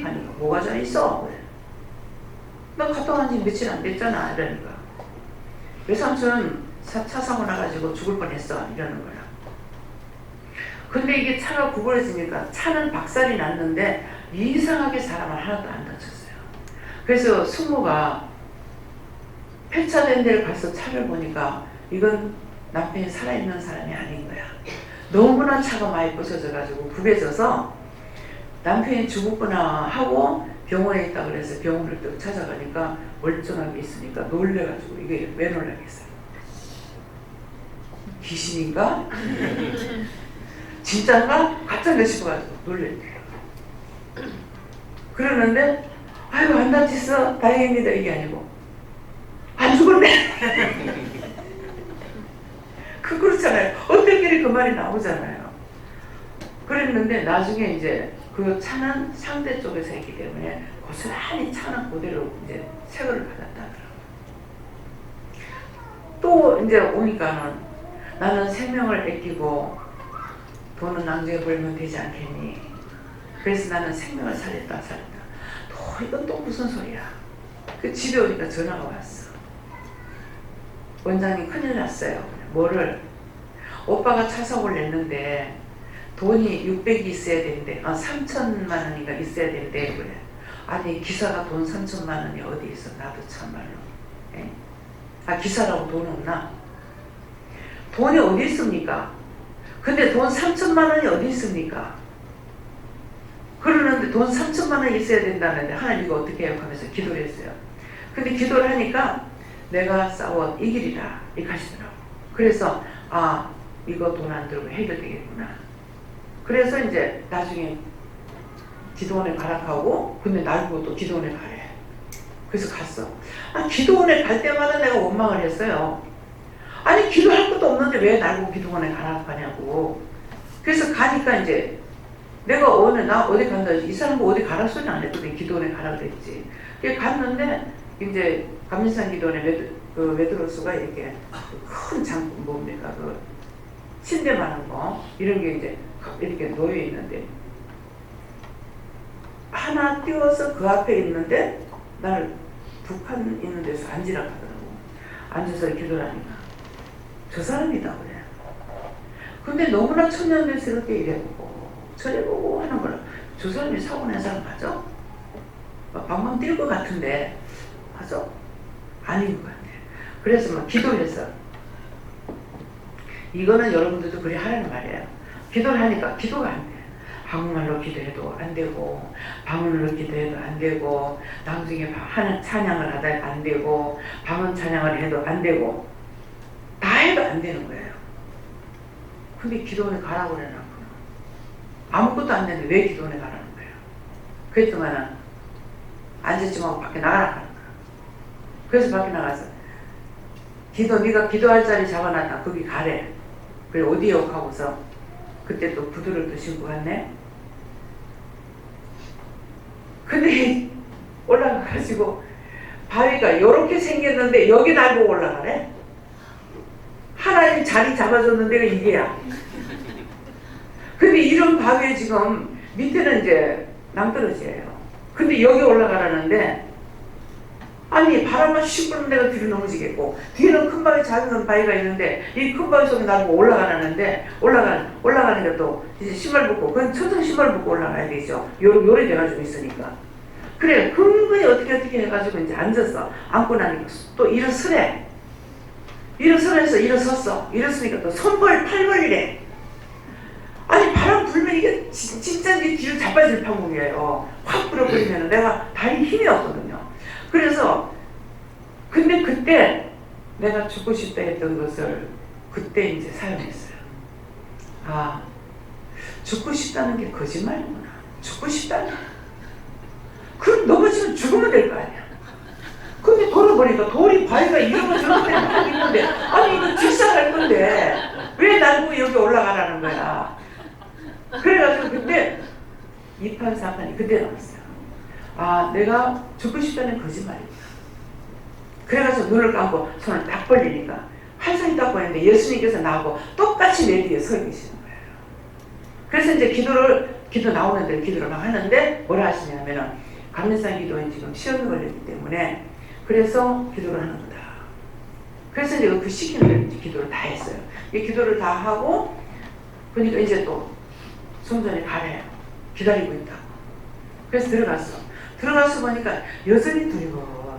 A: 하니까 뭐가 잘 있어? 그래. 너 갔다 온 지 며칠 안 됐잖아. 이러니까 외삼촌 차 사고 나가지고 죽을 뻔했어. 이러는 거야. 근데 이게 차가 구부러지니까 차는 박살이 났는데 이상하게 사람을 하나도 안 다쳤어요. 그래서 숙모가 폐차된 데를 가서 차를 보니까 이건 남편이 살아있는 사람이 아닌 거야. 너무나 차가 많이 부서져가지고 구겨져서 남편이 죽었구나 하고 병원에 있다 그래서 병원을 또 찾아가니까 멀쩡하게 있으니까 놀래가지고 이게 왜 놀라겠어요. 귀신인가? 진짠가? 가짜인가 싶어가지고 놀랬대요. 그러는데 아이고 안 다쳤어 다행입니다 이게 아니고 안 죽었네. 그렇잖아요. 어떨끼리 그 말이 나오잖아요. 그랬는데 나중에 이제 그 차는 상대 쪽에서 했기 때문에 고스란히 차는 그대로 이제 세거를 받았다더라고요. 또 이제 오니까는 나는 생명을 아끼고 돈은 나중에 벌면 되지 않겠니? 그래서 나는 생명을 살렸다. 이건 또 무슨 소리야? 그 집에 오니까 전화가 왔어. 원장님 큰일 났어요. 뭐를? 오빠가 차 사고를 냈는데 돈이 600이 있어야 되는데 3천만 원인가 있어야 되는데 그래. 아니 기사가 돈 3천만 원이 어디 있어? 나도 참말로. 기사라고 돈 없나? 돈이 어디 있습니까? 근데 돈 3천만 원이 어디 있습니까? 그러는데 돈 3천만 원 있어야 된다는데 하나님 이거 어떻게 해요? 하면서 기도를 했어요. 근데 기도를 하니까 내가 싸워 이기리라 이렇게 하시더라고. 그래서 이거 돈 안 들고 해결되겠구나. 그래서 이제 나중에 기도원에 가라하고 근데 날 보고 또 기도원에 가래. 그래서 갔어. 기도원에 갈 때마다 내가 원망을 했어요. 아니 기도할 것도 없는데 왜 날 보고 기도원에 가라하냐고. 그래서 가니까 이제 내가 나 어디 간다. 이 사람 뭐 어디 가라 소리 안 했거든. 기도원에 가라 그랬지. 갔는데 이제 감리산 기도원에 웨드로스가 이렇게 큰 장품 뭡니까 그 침대만한 거 이런 게 이제 이렇게 놓여 있는데 하나 띄워서 그 앞에 있는데 나를 북한 있는 데서 앉으라고 하더라고. 앉아서 기도를 하니까 저 사람이다 그래. 근데 너무나 천년대스럽게 이래보고 저래보고 하는 거라. 저 사람이 사고 낸 사람 맞아? 방금 뛸 것 같은데 맞아? 아닌 것 같아. 그래서 막 기도를 했어. 이거는 여러분들도 그래 하라는 말이에요. 기도를 하니까 기도가 안 돼. 한국말로 기도해도 안 되고 방언으로 기도해도 안 되고 나중에 하는 찬양을 하다 안 되고 방언 찬양을 해도 안 되고 다 해도 안 되는 거예요. 근데 기도원에 가라고 그래놨구나. 아무것도 안 되는데 왜 기도원에 가라는 거예요. 그랬더니 앉았지 말고 밖에 나가라 하는 거야. 그래서 밖에 나가서 네가 기도할 자리 잡아놨다. 거기 가래. 그래 어디요? 하고서 그때 또 구두를 또 신고 갔네. 근데 올라가가지고 바위가 이렇게 생겼는데 여기 날 보고 올라가래. 하나님 자리 잡아줬는데가 이게야. 근데 이런 바위에 지금 밑에는 이제 낭떠러지예요. 근데 여기 올라가라는데 아니 바람만 슉 불면 내가 뒤로 넘어지겠고 뒤에는 큰 바위 작은 바위가 있는데 이 큰 바위 속에 나보고 올라가라는데 올라가니까 또 이제 신발 벗고 그건 천정 신발 벗고 올라가야 되죠. 요래 돼가지고 있으니까. 그래 근근히 어떻게 해가지고 이제 앉았어. 앉고 나니까 또 일어서래. 일어서서 일어섰어. 일어서니까 또 손벌 팔벌이래. 아니 바람 불면 이게 진짜 네 뒤로 자빠질 판국이에요. 확 불어버리면 내가 다리 힘이 없거든요. 그래서 근데 그때 내가 죽고 싶다 했던 것을 그때 이제 사용했어요. 죽고 싶다는 게 거짓말이구나. 죽고 싶다는 그럼 넘어지면 죽으면 될 거 아니야. 근데 돌아보니까 돌이 바위가 이러고 저렇게 막 있는데 아니 이거 질살할 건데 왜 날 보고 여기 올라가라는 거야. 그래가지고 그때 2판 4판이 그때 나왔어요. 내가 죽고 싶다는 거짓말이구나. 그래가지고 눈을 감고 손을 딱 벌리니까 환상이 딱 보이는데 예수님께서 나하고 똑같이 내 뒤에 서 계시는 거예요. 그래서 이제 기도 나오는 대로 기도를 막 하는데 뭐라 하시냐면은 감리산 기도에 지금 시험이 걸렸기 때문에 그래서 기도를 하는 거다. 그래서 이제 그 시키는 대로 기도를 다 했어요. 이 기도를 다 하고 그러니까 이제 또 성전에 가래요. 기다리고 있다고. 그래서 들어가서 보니까 여전히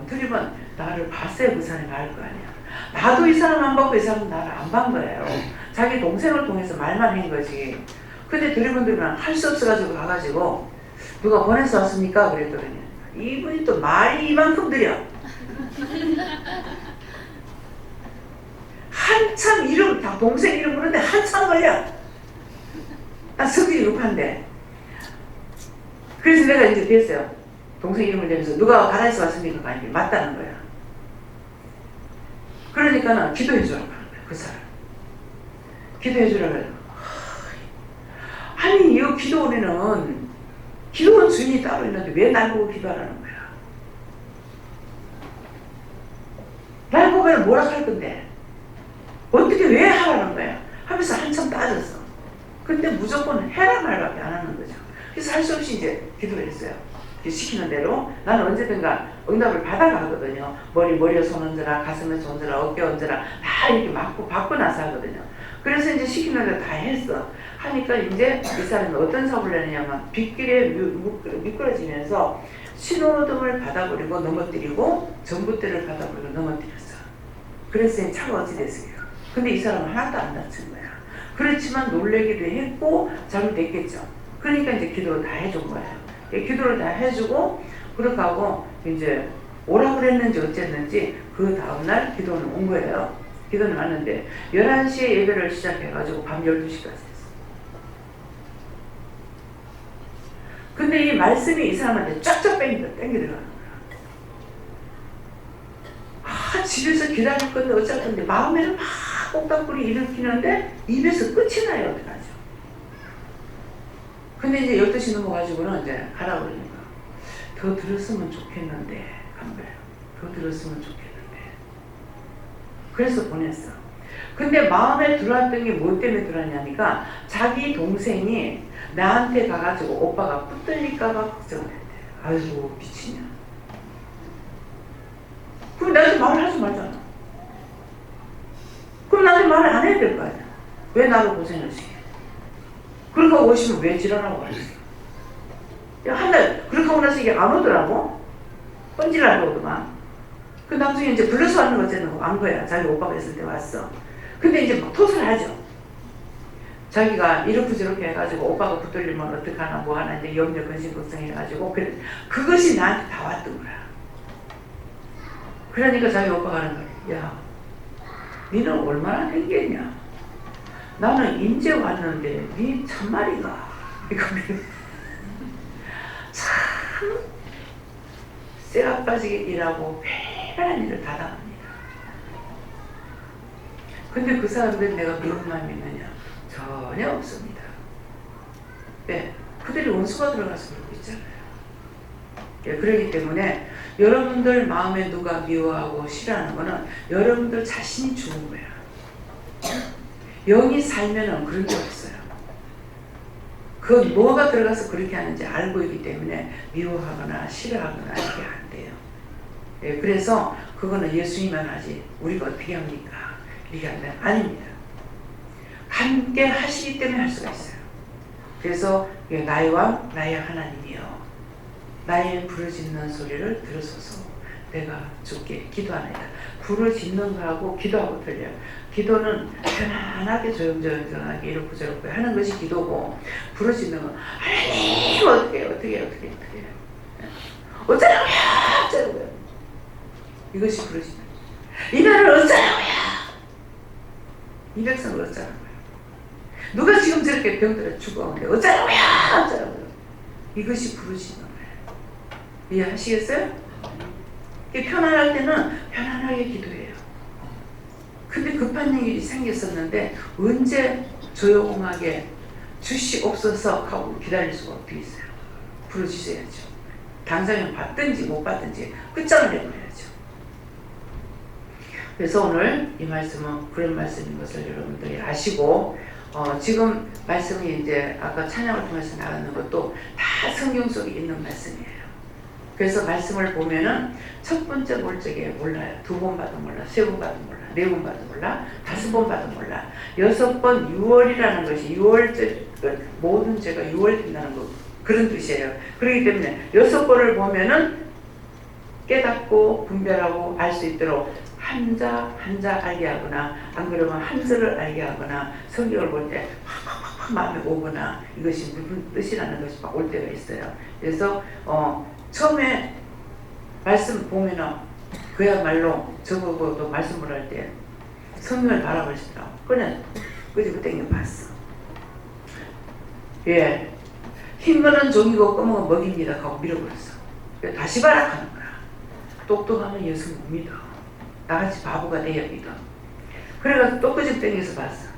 A: 두리번 나를 봤어야 그 사람이 나을 거 아니야. 나도 이 사람 안 봤고 이 사람은 나를 안 본 거예요. 자기 동생을 통해서 말만 한 거지. 근데 두리번 할 수 없어가지고 가가지고 누가 보내서 왔습니까? 그랬더니 이분이 또 말이 이만큼 드려. 한참 이름, 다 동생 이름 부르는데 한참 걸려. 나 성질이 급한데. 그래서 내가 이제 됐어요. 동생 이름을 대면서 누가 가라에서 왔습니까? 아니, 맞다는 거야. 그러니까는 기도해 주라고 하는 거야, 그 사람. 기도해 주라고 해요. 아니, 이 기도원에는 기도원 주인이 따로 있는데 왜 날 보고 기도하라는 거야? 날 보면 뭐라 할 건데? 어떻게 왜 하라는 거야? 하면서 한참 따졌어. 근데 무조건 해라 말밖에 안 하는 거죠. 그래서 할 수 없이 이제 기도를 했어요. 시키는 대로 나는 언제든가 응답을 받아가거든요. 머리에 손 얹어라, 가슴에 손 얹어라, 어깨 얹어라, 다 이렇게 맞고 받고 나서 하거든요. 그래서 이제 시키는 대로 다 했어. 하니까 이제 이 사람이 어떤 사고를 내냐면 빗길에 미끄러지면서 신호등을 받아버리고 넘어뜨리고 전봇대를 받아버리고 넘어뜨렸어. 그래서 차가 어찌 됐어요. 근데 이 사람은 하나도 안 다친 거야. 그렇지만 놀래기도 했고 잘못됐겠죠. 그러니까 이제 기도를 다 해준 거예요. 기도를 다 해주고 그렇게 하고 이제 오라 그랬는지 어쨌는지 그 다음날 기도는 온 거예요. 기도는 왔는데 11시에 예배를 시작해가지고 밤 12시까지 했어. 근데 이 말씀이 이 사람한테 쫙쫙 땡겨 들어가는 거야. 집에서 기다릴 건데 어쩔 건데 마음에는 막 옥닥불이 일으키는데 입에서 끝이 나요. 어떡하죠? 근데 이제 12시 넘어가지고는 이제 하라고 그러니까 더 들었으면 좋겠는데 한 거예요. 더 들었으면 좋겠는데. 그래서 보냈어. 근데 마음에 들어왔던 게 뭐 때문에 들어왔냐니까 자기 동생이 나한테 가가지고 오빠가 붙들릴까봐 걱정을 했대. 아이고 미치냐. 그럼 나한테 말을 하지 말잖아. 그럼 나한테 말을 안 해야 될 거 아니야. 왜 나를 고생을 시켜? 그렇게 하고 오시면 왜 지랄하고 하셨어? 야, 한 달, 그렇게 하고 나서 이게 안 오더라고? 뻔질하고 오더만. 그 나중에 이제 불러서 하는 거잖아. 안 거야. 자기 오빠가 있을 때 왔어. 근데 이제 막 토설을 하죠. 자기가 이렇게 저렇게 해가지고 오빠가 붙들리면 어떡하나 뭐 하나 이제 염려 근심 걱정해가지고 그것이 나한테 다 왔던 거야. 그러니까 자기 오빠가 하는 거야. 야, 니는 얼마나 행겠냐? 나는 인제 왔는데 니 참말이가 이거 참 쇠가 빠지게 일하고 배란한 일을 다 당합니다. 근데 그 사람들 내가 미운 마음이 있느냐? 전혀 없습니다. 네, 그들이 원수가 들어가서 그러고 있잖아요. 예, 그렇기 때문에 여러분들 마음에 누가 미워하고 싫어하는 거는 여러분들 자신이 죽은 거야. 영이 살면은 그런 게 없어요. 그 뭐가 들어가서 그렇게 하는지 알고 있기 때문에 미워하거나 싫어하거나 이게 안 돼요. 예, 그래서 그거는 예수님만 하지 우리가 어떻게 합니까? 이게 아닙니다. 함께 하시기 때문에 할 수가 있어요. 그래서 나의 왕 나의 하나님이여 나의 부르짖는 소리를 들으소서. 내가 주께 기도하나이다. 부르짖는 거하고 기도하고 틀려요. 기도는 편안하게 조용조용하게 이렇게 저렇게 하는 것이 기도고, 부르짖는 건 하나님 어떻게 어쩌라고요 이것이 부르짖는 거예요. 이 나라를 어쩌라고요, 이 백성을 어쩌라고요, 누가 지금 저렇게 병들어 죽어오는데 어쩌라고요 이것이 부르짖는 거예요. 이해하시겠어요? 편안할 때는 편안하게 기도해요. 근데 급한 일이 생겼었는데 언제 조용하게 주시옵소서 하고 기다릴 수가 어떻게 있어요? 부르짖어야죠. 당장에 받든지 못 받든지 끝장을 내버려야죠. 그래서 오늘 이 말씀은 그런 말씀인 것을 여러분들이 아시고, 지금 말씀이 이제 아까 찬양을 통해서 나가는 것도 다 성경 속에 있는 말씀이에요. 그래서 말씀을 보면은 첫 번째 볼 적에 몰라요. 2번 봐도 몰라, 3번 봐도 몰라, 4번 봐도 몰라, 5번 봐도 몰라. 6번 6월이라는 것이 6월절, 모든 죄가 6월 된다는 거, 그런 뜻이에요. 그렇기 때문에 6번을 보면은 깨닫고 분별하고 알 수 있도록 한자 알게 하거나, 안 그러면 한 절을 알게 하거나, 성경을 볼 때 확 마음에 오거나, 이것이 무슨 뜻이라는 것이 막 올 때가 있어요. 그래서 처음에 말씀 보면은 그야말로 저보고도 말씀을 할 때 성경을 바라보시더라고. 그냥 끄집어 당겨 봤어. 예. 흰 거는 종이고 검은 건 먹입니다 하고 밀어버렸어. 다시 봐라 하는 거야. 똑똑하면 예수 못 믿어. 나같이 바보가 돼야 믿어. 그래가지고 또 끄집어 당겨서 봤어.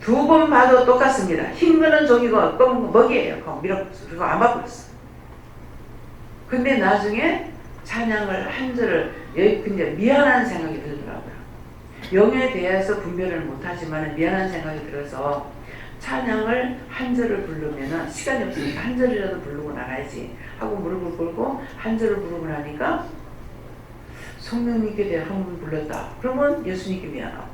A: 2번 봐도 똑같습니다. 흰 거는 종이고 검은 건 먹이에요 하고 밀어버렸어. 그리고 안 봐버렸어. 근데 나중에 찬양을 한 절을 근데 미안한 생각이 들더라고요. 영에 대해서 분별을 못하지만 미안한 생각이 들어서 찬양을 한 절을 부르면은 시간이 없으니까 한 절이라도 부르고 나가야지 하고 무릎을 꿇고 한 절을 부르고 나니까 성령님께 대해 한 번 불렀다. 그러면 예수님께 미안하고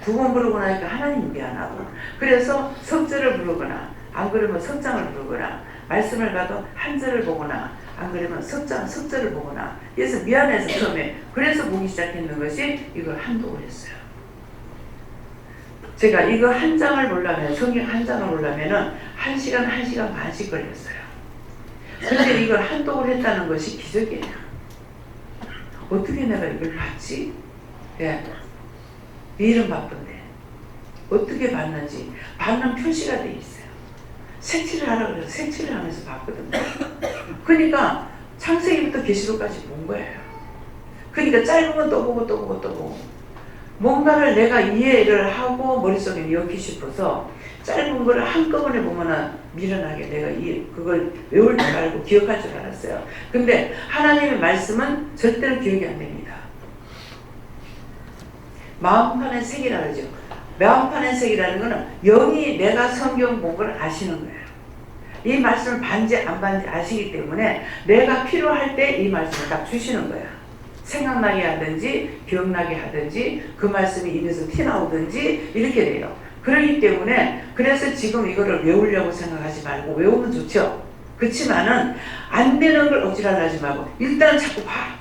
A: 2번 부르고 나니까 하나님 미안하고 그래서 석절을 부르거나 안 그러면 석장을 부르거나 말씀을 봐도 한 절을 보거나 안 그러면 석절을 보거나 그래서 미안해서 처음에 그래서 보기 시작했는 것이 이걸 한독을 했어요. 제가 이거 한 장을 보려면 성경 한 장을 보려면은 1시간 반씩 걸렸어요. 그런데 이걸 한독을 했다는 것이 기적이에요. 어떻게 내가 이걸 봤지? 예. 일은 바쁜데 어떻게 봤는지 받는 표시가 돼 있어요. 색칠을 하라고 해서 색칠을 하면서 봤거든요. 그러니까 창세기부터 계시록까지 본 거예요. 그러니까 짧은 건 또 보고 또 보고 또 보고 뭔가를 내가 이해를 하고 머릿속에 넣기 싶어서 짧은 거를 한꺼번에 보면은 미련하게 내가 그걸 외울 줄 알고 기억할 줄 알았어요. 근데 하나님의 말씀은 절대로 기억이 안 됩니다. 마음판의 색이라 그러죠. 마음판의 색이라는 거는 영이 내가 성경 본 걸 아시는 거예요. 이 말씀을 반지 안 반지 아시기 때문에 내가 필요할 때 이 말씀을 딱 주시는 거야. 생각나게 하든지 기억나게 하든지 그 말씀이 입에서 튀나오든지 이렇게 돼요. 그렇기 때문에 그래서 지금 이거를 외우려고 생각하지 말고 외우면 좋죠. 그렇지만은 안 되는 걸 억지로 하지 말고 일단 자꾸 봐.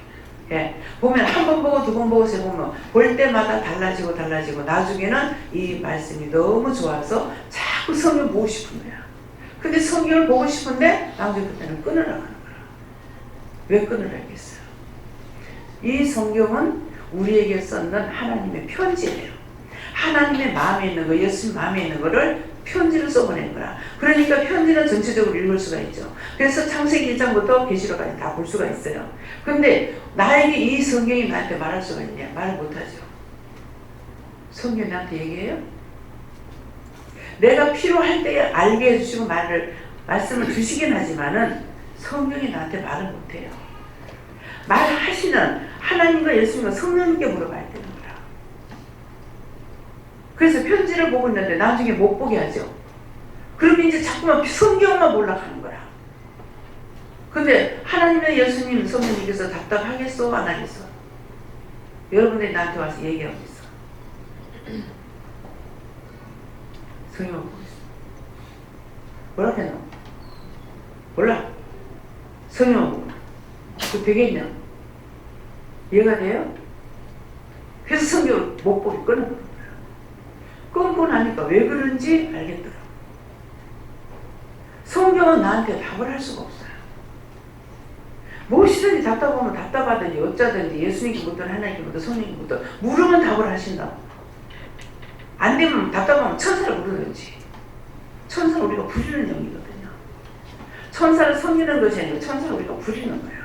A: 예. 보면 한 번 보고 2번 보고 3번 보면 볼 때마다 달라지고 나중에는 이 말씀이 너무 좋아서 자꾸 성경 보고 싶은 거야. 근데 성경을 보고 싶은데 나중에 그때는 끊으라고 하는 거야. 왜 끊으라겠어요? 이 성경은 우리에게 썼는 하나님의 편지예요. 하나님의 마음에 있는 거, 예수님 마음에 있는 거를 편지를 써보낸 거라. 그러니까 편지는 전체적으로 읽을 수가 있죠. 그래서 창세기 1장부터 계시록까지 다 볼 수가 있어요. 근데 나에게 이 성경이 나한테 말할 수가 있냐? 말을 못하죠. 성경이 나한테 얘기해요? 내가 필요할 때 알게 해주시고 말씀을 주시긴 하지만은 성경이 나한테 말을 못해요. 말하시는 하나님과 예수님과 성령님께 물어봐야 되는 거라. 그래서 편지를 보고 있는데 나중에 못 보게 하죠. 그러면 이제 자꾸만 성경만 몰락하는 거라. 근데 하나님의 예수님 성령님께서 답답하겠어? 안 하겠어? 여러분들이 나한테 와서 얘기하고 있어. 성경을 보고 있어. 뭐라 해노? 몰라. 성경을 보고 그 되겠냐? 이해가 돼요? 그래서 성경을 못 보게 끊어버린 거야. 끊고 나니까 왜 그런지 알겠더라. 성경은 나한테 답을 할 수가 없어요. 무엇이든지 답답하면 답답하든지 어쩌든지 예수님께 묻든 하나님께 묻든 성령님께 묻든 물으면 답을 하신다고. 안 되면 답답하면 천사를 부르든지. 천사를 우리가 부리는 영이거든요. 천사를 섬기는 것이 아니고 천사를 우리가 부리는 거예요.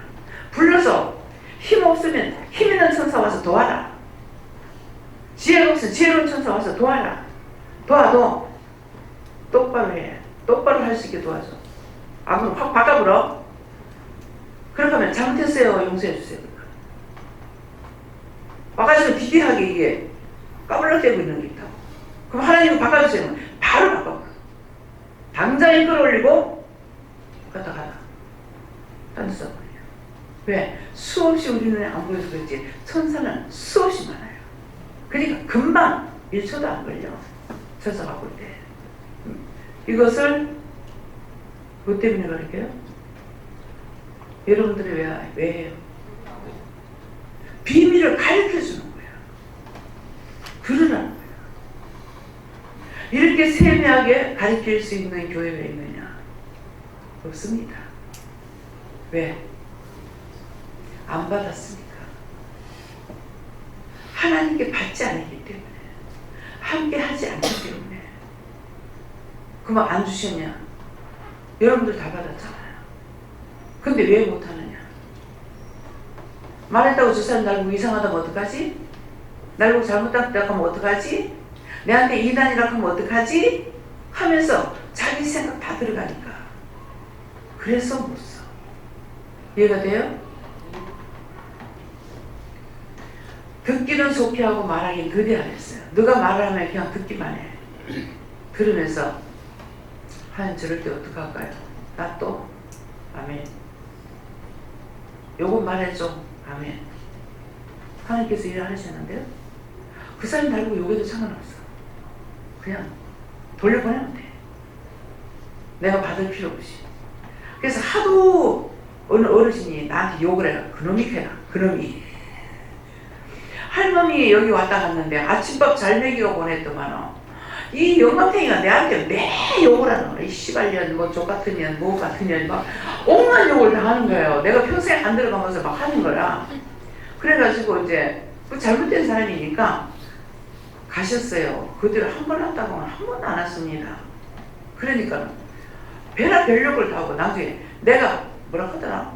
A: 불러서 힘 없으면 힘 있는 천사 와서 도와라. 지혜가 없으면 지혜로운 천사 와서 도와라. 도와도 똑바로 해. 똑바로 할 수 있게 도와줘. 아, 그럼 확 바꿔불어. 그렇게 하면 잘못했어요. 용서해주세요. 와가지고 비디하게 이게 까불락대고 있는 게 있다고. 그럼 하나님은 바꿔주세요. 바로 바꿔. 당장에 끌어올리고 갔다 가라. 딴 데 써버려요. 왜? 수없이 우리 눈에 안 보여서 그렇지 천사는 수없이 많아요. 그러니까 금방 1초도 안 걸려. 천사가 볼 때. 이것을 뭐 때문에 그럴게요? 여러분들이 왜 해요? 비밀을 가르쳐주는 거예요. 그러라는 거예요. 이렇게 세밀하게 가르칠 수 있는 교회가 있느냐? 없습니다. 왜? 안 받았으니까. 하나님께 받지 않았기 때문에, 함께 하지 않기 때문에. 그만 안 주셨냐? 여러분들 다 받았잖아요. 근데 왜 못하느냐? 말했다고 저 사람 날 보고 이상하다면 어떡하지? 날 보고 잘못했다고 하면 어떡하지? 내한테 이단이라고 하면 어떡하지? 하면서 자기 생각 다 들어가니까. 그래서 못 써. 이해가 돼요? 듣기는 좋게 하고 말하긴 그대 안 했어요. 누가 말을 하면 그냥 듣기만 해. 들으면서 하나님 저럴 때 어떡할까요? 나 또? 아멘. 요거 말해줘. 아멘. 하나님께서 일을 하시는데요. 그 사람 달고 요게도 상관없어. 그냥 돌려보내면 돼. 내가 받을 필요 없이. 그래서 하도 어느 어르신이 나한테 욕을 해라. 그놈이 해라. 그놈이. 할머니 여기 왔다 갔는데 아침밥 잘 먹이고 보냈더만은 이 영감탱이가 내한테 매 욕을 하는 거야. 이 씨발년, 뭐 족같은 년, 뭐 같은 년, 막 온갖 욕을 다 하는 거예요. 내가 평소에 안 들어가면서 막 하는 거야. 그래가지고 이제 그 잘못된 사람이니까 가셨어요. 그대로 한 번 왔다고 하면 한 번도 안 왔습니다. 그러니까 배나 별욕을 다 하고 나중에 내가 뭐라 하더라?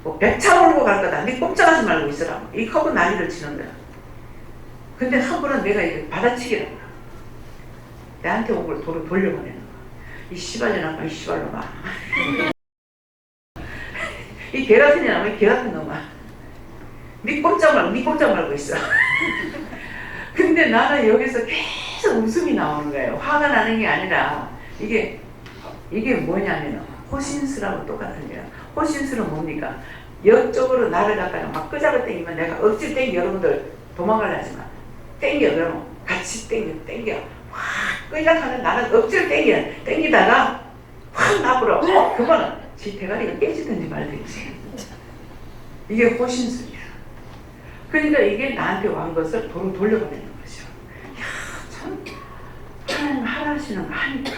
A: 뭐 백차 몰고 갈 거다. 네 꼼짝하지 말고 있으라. 이 하고 난리를 치는 거야. 근데 한 번은 내가 이게 받아치기라고 거야. 내한테 온 걸 돌려보내는 거야. 이 씨발년아, 이 씨발놈아. 이 개 같은 년아, 이 개 같은 놈아. 네 꼼짝 말고 있어. 근데 나는 여기서 계속 웃음이 나오는 거예요. 화가 나는 게 아니라 이게 뭐냐면 호신술하고 똑같은 거예요. 호신술은 뭡니까? 역적으로 나를 갖다가 막 끄잡아 당기면 내가 억지로 당겨. 여러분들 도망가려 하지 마. 당겨. 그러면 같이 당겨. 확 끄잡하는 나는 억지로 당기다가 확 나불어. 그거는 지 대가리가 깨지든지 말든지. 이게 호신술이야. 그러니까 이게 나한테 왕 것을 도로 돌려보내는 거죠. 이야, 참 하나님 하라시는 거 하니까.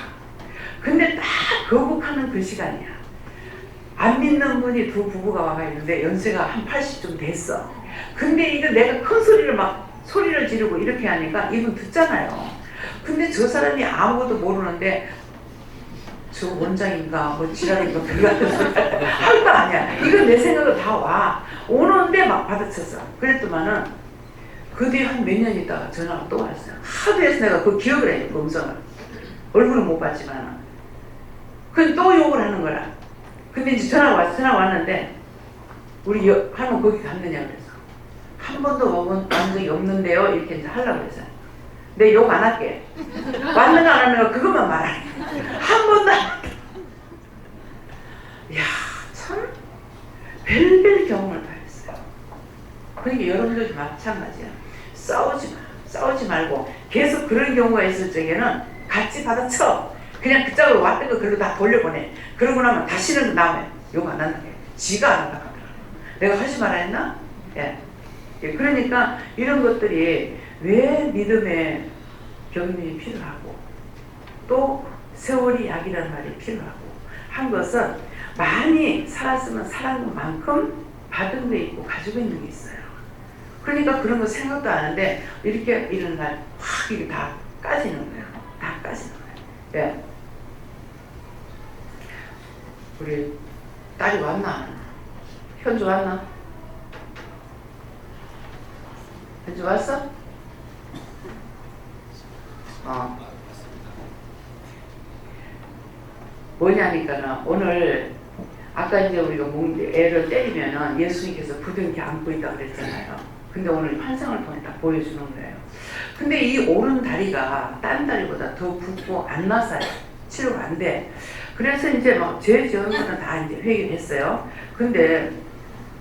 A: 근데 딱 거북하는 그 시간이야. 안 믿는 분이 두 부부가 와가 있는데 연세가 한 80쯤 됐어. 근데 이거 내가 큰 소리를 지르고 이렇게 하니까 이분 듣잖아요. 근데 저 사람이 아무것도 모르는데 저 원장인가 뭐 지랄인가 그 같은 소리 할 거 아니야. 이건 내 생각으로 다 와. 오는데 막 받아쳤어. 그랬더만은 그 뒤에 한 몇 년 있다가 전화가 또 왔어요. 하도 해서 내가 그 기억을 해요. 그 음성을. 얼굴은 못 봤지만. 근데 또 욕을 하는 거라. 근데 이제 전화가 왔는데 우리 할머니 거기 갔느냐 그래서 한 번도 먹은 적이 없는데요. 이렇게 이제 하려고 그래서 내 욕 안 할게. 왔는가 안 왔는가 그것만 말할게. 한 번도 안 할게. 이야, 참 별별 경험을 다 했어요. 그러니까 여러분들도 마찬가지야. 싸우지 말고 계속 그런 경우가 있을 적에는 같이 받아쳐. 그냥 그쪽으로 왔던 거 글로 다 돌려보내. 그러고 나면 다시는 나오면 욕 안 한다. 지가 안 한다. 내가 하지 말아 했나? 예. 그러니까 이런 것들이 왜 믿음의 경륜이 필요하고 또 세월이 약이라는 말이 필요하고 한 것은 많이 살았으면 살은 만큼 받은 게 있고 가지고 있는 게 있어요. 그러니까 그런 거 생각도 안 하는데 이렇게 이런 날 확 이게 다 까지는 거예요. 다 까지는 거예요. 예. 우리 딸이 왔나? 현주 왔나? 현주 왔어? 뭐냐니까는 오늘 아까 이제 우리가 애를 때리면은 예수님께서 부둥켜 안고 있다고 그랬잖아요. 근데 오늘 환상을 통해 다 보여주는 거예요. 근데 이 오른 다리가 딴 다리보다 더 붓고 안 나서요. 치료가 안 돼. 그래서 이제 막 죄 지은 거는 다 이제 회개했어요. 근데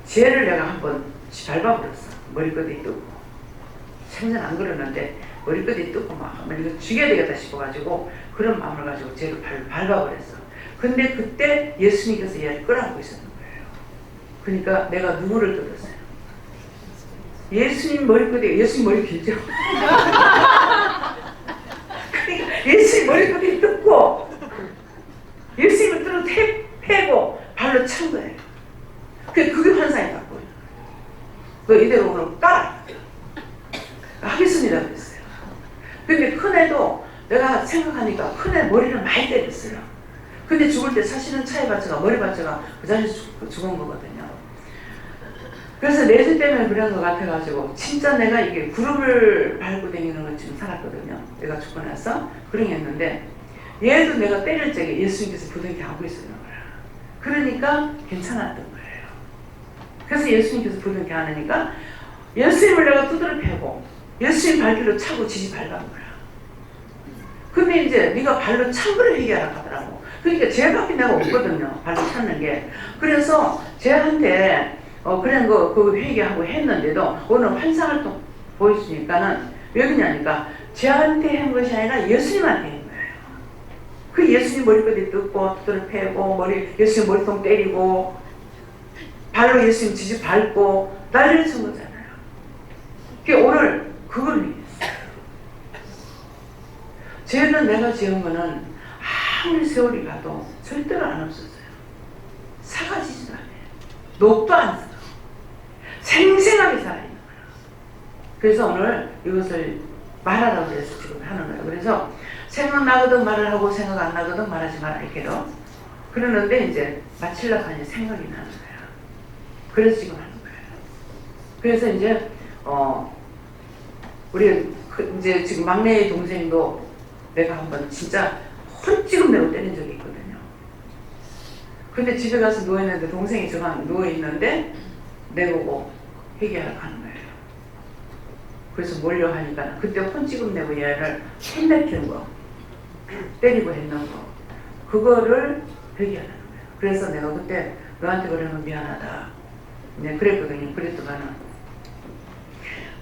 A: 죄를 내가 한번 밟아버렸어. 머리끝이 뜯고. 생전 안 그러는데 머리끝이 뜯고 막 이거 죽여야 되겠다 싶어가지고 그런 마음을 가지고 죄를 밟아버렸어. 근데 그때 예수님께서 얘를 끌어안고 있었는 거예요. 그러니까 내가 누구를 뜯었어요? 예수님 머리끝에, 예수님 머리 길죠? 그러니까 예수님 머리끝에 뜯고 예수님을 뜯어 패고 발로 찬 거예요. 그게 환상이 바꿔요. 너 이대로 오늘 따라. 내가 생각하니까 큰애 머리를 많이 때렸어요. 근데 죽을 때 사실은 차에 받쳐가 머리 받쳐가 그 자리에서 죽은 거거든요. 그래서 내주 때문에 그런 것 같아가지고 진짜 내가 이게 구름을 밟고 다니는 것처럼 살았거든요. 내가 죽고 나서 그런 게 했는데 얘도 내가 때릴 적에 예수님께서 부둥켜 안고 있었는 거야. 그러니까 괜찮았던 거예요. 그래서 예수님께서 부둥켜 안으니까 예수님을 내가 두드려 패고 예수님 발길로 차고 지지 밟은 거야. 근데 이제 네가 발로 찬 거를 얘기하라고 하더라고. 그러니까 쟤밖에 내가 없거든요. 발로 찾는 게. 그래서 쟤한테 그런 거 그 회개하고 했는데도 오늘 환상활동 보여주니까는 왜 그러냐니까 쟤한테 한 것이 아니라 예수님한테 한 거예요. 그 예수님 머리끝에 뜯고 두드려 패고 예수님 머리통 때리고 발로 예수님 지지 밟고 난리를 친 거잖아요. 그러니까 오늘 그걸 얘기했어요. 죄는 내가 지은 거는 아무리 세월이 가도 절대로 안 없었어요. 사라지지도 않아요. 녹도 안 써. 생생하게 살아있는 거예요. 그래서 오늘 이것을 말하라고 해서 지금 하는 거예요. 그래서 생각나거든 말을 하고 생각 안 나거든 말하지 마라 이렇게도 그러는데 이제 마치려고 하니 생각이 나는 거예요. 그래서 지금 하는 거예요. 그래서 이제 우리 이제 지금 막내 동생도 내가 한번 진짜 헐찌금 내고 때린 적이 있거든요. 근데 집에 가서 누워있는데 동생이 저만 누워있는데 내보고 회개하라고 하는 거예요. 그래서 몰려 하니까 그때 헐찌금 내고 얘를 혼내키는 거 때리고 했는 거 그거를 회개하라는 거예요. 그래서 내가 그때 너한테 그러면 미안하다 네, 그랬거든요. 그랬더만은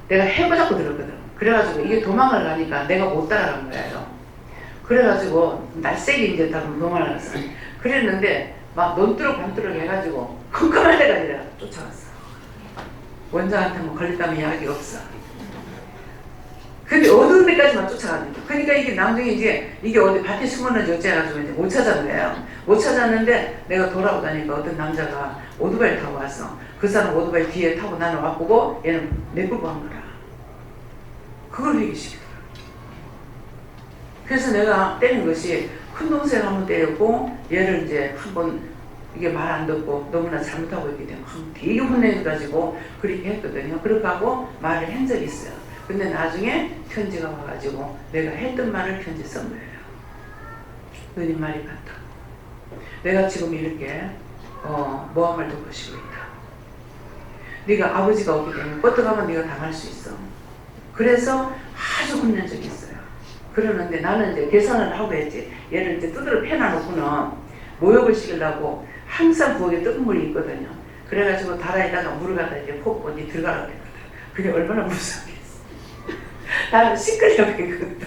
A: 내가 해보자고 들었거든. 그래가지고 이게 도망을 가니까 내가 못 따라간 거예요. 그래가지고 날쌔게 이제 다 도망을 갔어. 그랬는데 막 논두럭 반두럭 해가지고 컴컴할 때가 아니라 쫓아갔어. 원장한테 뭐 걸렸다면 약이 없어. 근데 어두운 데까지만 쫓아가는 거야. 그러니까 이게 나중에 이제 이게 어디 밭에 숨었는지 어째가지고 이제 못 찾은 거예요. 못 찾았는데 내가 돌아오다니까 어떤 남자가 오토바이를 타고 왔어. 그 사람 오토바이 뒤에 타고 나는 와보고 얘는 내끌고 한 거라. 그걸 얘기시키더라. 그래서 내가 때린 것이 큰 동생 한번 때렸고 얘를 이제 한번 이게 말 안 듣고 너무나 잘못하고 있기 때문에 되게 혼내가지고 그렇게 했거든요. 그렇게 하고 말을 한 적이 있어요. 근데 나중에 편지가 와가지고 내가 했던 말을 편지 쓴 거예요. 너님 말이 같다. 내가 지금 이렇게 모함을 듣고 싶고 있다. 네가 아버지가 없기 때문에 뻗어가면 네가 당할 수 있어. 그래서 아주 혼낸 적이 있어요. 그러는데 나는 이제 계산을 하고 했지. 얘를 이제 두드러 패놔놓고는 모욕을 시키려고 항상 부엌에 뜨거운 물이 있거든요. 그래가지고 다라에다가 물을 갖다 이제 푹 어디 들어가라고 했거든. 그게 얼마나 무섭겠어. 나는 시끌려고 했거든.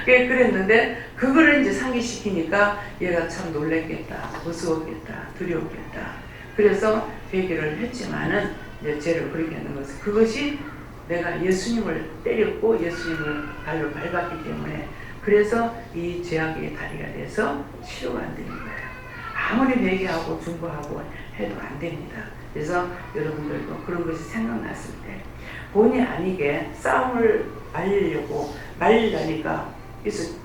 A: 그랬는데 그거를 이제 상기시키니까 얘가 참 놀랬겠다, 무서웠겠다, 두려웠겠다. 그래서 회개를 했지만은 이제 죄를 그렇게 하는 것은 그것이 내가 예수님을 때렸고 예수님을 발로 밟았기 때문에 그래서 이 죄악의 다리가 돼서 치료가 안 되는 거예요. 아무리 회개하고 중보하고 해도 안 됩니다. 그래서 여러분들도 그런 것이 생각났을 때 본의 아니게 싸움을 말리려니까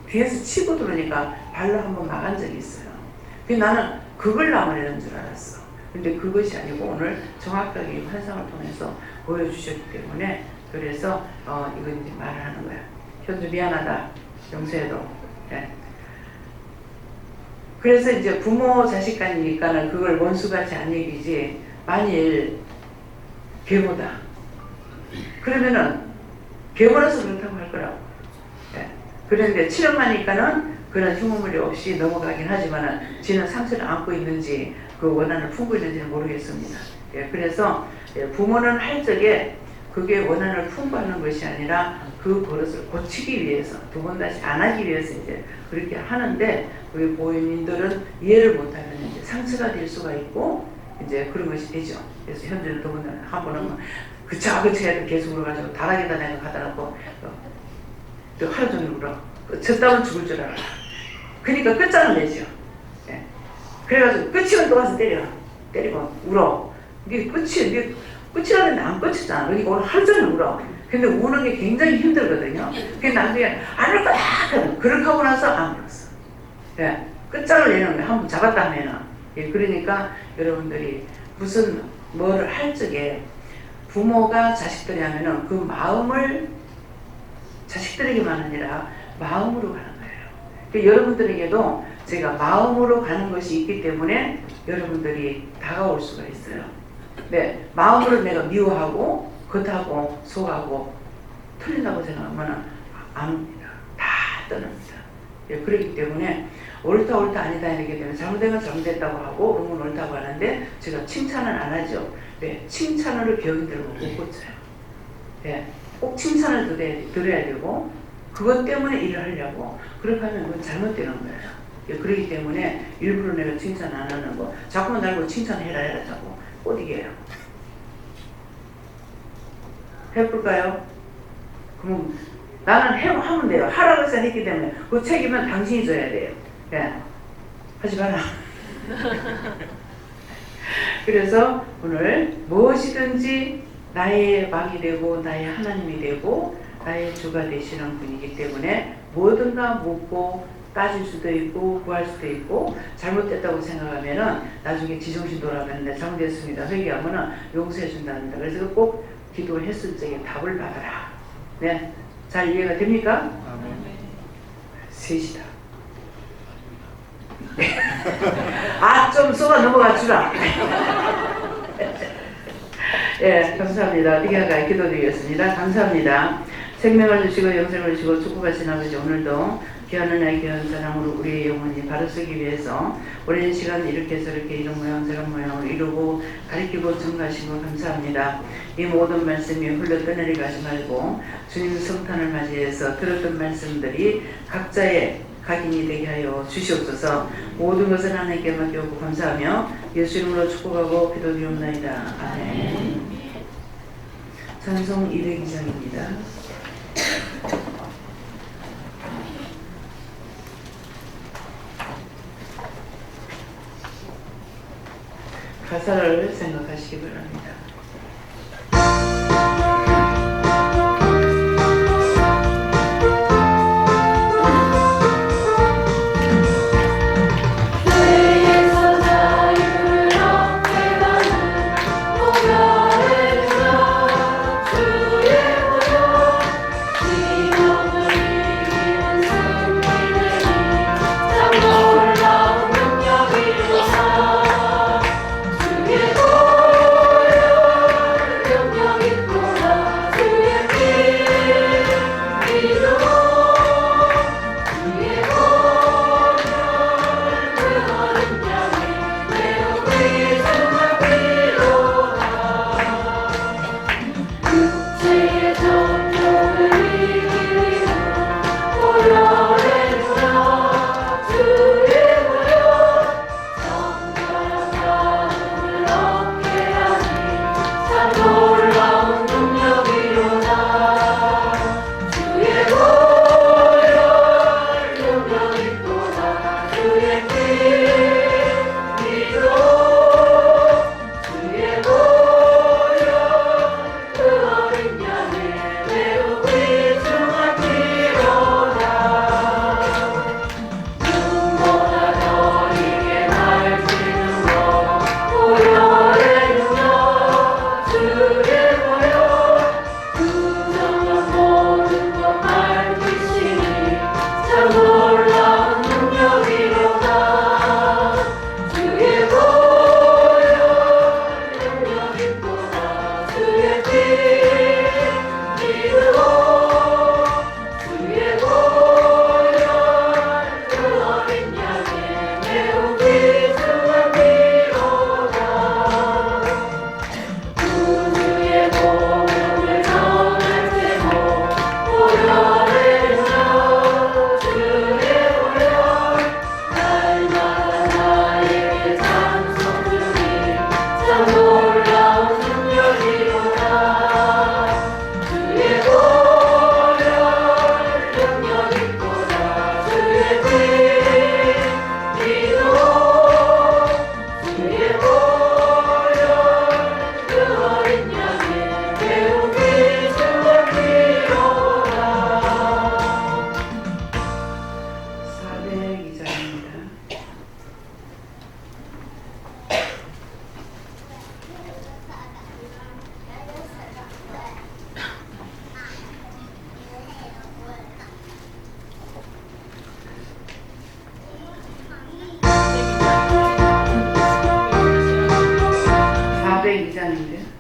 A: 뒤에서 치고 들어오니까 발로 한번 막은 적이 있어요. 나는 그걸 나무라는 줄 알았어. 근데 그것이 아니고 오늘 정확하게 환상을 통해서 보여주셨기 때문에 그래서 이건 이제 말을 하는 거야. 현주 미안하다. 용서해도. 네. 그래서 이제 부모 자식 간이니까는 그걸 원수같이 안 얘기지. 만일 계보다. 그러면은 계보라서 그렇다고 할 거라고. 네. 그런데 치료만이니까는 그런 흉물이 없이 넘어가긴 하지만은 지는 상처를 안고 있는지 그 원한을 품고 있는지는 모르겠습니다. 예, 그래서 부모는 할 적에 그게 원한을 풍부하는 것이 아니라 그 버릇을 고치기 위해서 두 번 다시 안 하기 위해서 이제 그렇게 하는데 우리 보현인들은 이해를 못하면 이제 상처가 될 수가 있고 이제 그런 것이 되죠. 그래서 현재는 더군다나 한 번은 그쳐 해도 계속 울어가지고 다락에다 내가 갖다 놓고 또 하루 종일 울어. 졌다면 죽을 줄 알아. 그러니까 끝장을 내죠. 예. 그래가지고 끝이면 또 가서 때리고 울어. 이게 끝이라는데 안 끝이잖아. 그러니까 오늘 하루 종일 울어. 근데 우는 게 굉장히 힘들거든요. 그게 나중에 안 울 거야. 그렇게 하고 나서 안 울었어. 예, 끝장을 내는 거예요. 한번 잡았다 하면은. 예, 그러니까 여러분들이 무슨 뭐를 할 적에 부모가 자식들이 하면은 그 마음을 자식들에게만 아니라 마음으로 가는 거예요. 그러니까 여러분들에게도 제가 마음으로 가는 것이 있기 때문에 여러분들이 다가올 수가 있어요. 네, 마음으로 내가 미워하고 겉하고 속하고 틀린다고 생각하면 안 옵니다. 다 떠납니다. 예, 그렇기 때문에 옳다 아니다 이렇게 되면 잘못된 건 잘못됐다고 하고 옳은 건 옳다고 하는데 제가 칭찬은 안 하죠. 네, 칭찬으로 병인들을 못 고쳐요. 네, 꼭 칭찬을 들어야 되고 그것 때문에 일을 하려고 그렇게 하면 그건 잘못되는 거예요. 예, 그렇기 때문에 일부러 내가 칭찬 안 하는 거 자꾸만 날고 칭찬해라 자꾸 못 이겨요. 해볼까요? 그럼 나는 하면 돼요. 하라고 해서 했기 때문에 그 책임은 당신이 져야 돼요. 예, 하지 마라. 그래서 오늘 무엇이든지 나의 왕이 되고 나의 하나님이 되고 나의 주가 되시는 분이기 때문에 뭐든가 묻고 따질 수도 있고 구할 수도 있고 잘못됐다고 생각하면은 나중에 지정신 돌아가는데 잘못됐습니다 회개하면은 용서해 준답니다. 그래서 꼭 기도했을 적에 답을 받아라. 네, 잘 이해가 됩니까? 셋이다. 좀 쏘가 넘어가 주라. 예, 감사합니다. 어떻게 할까요? 기도드리겠습니다. 감사합니다. 생명을 주시고 영생을 주시고 축복하신 아버지, 오늘도 귀한 은혜 귀한 사랑으로 우리의 영혼이 바로 서기 위해서 오랜 시간 이렇게 저렇게 이런 모양 저런 모양을 이루고 가르치고 증거하신 것 감사합니다. 이 모든 말씀이 흘러 떠내리게 하지 말고 주님 성탄을 맞이해서 들었던 말씀들이 각자의 각인이 되게 하여 주시옵소서. 모든 것을 하나님께 맡겨오고 감사하며 예수 이름으로 축복하고 기도드리옵나이다. 아멘. 찬송 202장입니다. 가사를 생각하시기 바랍니다.
B: 주의
A: 시간인데.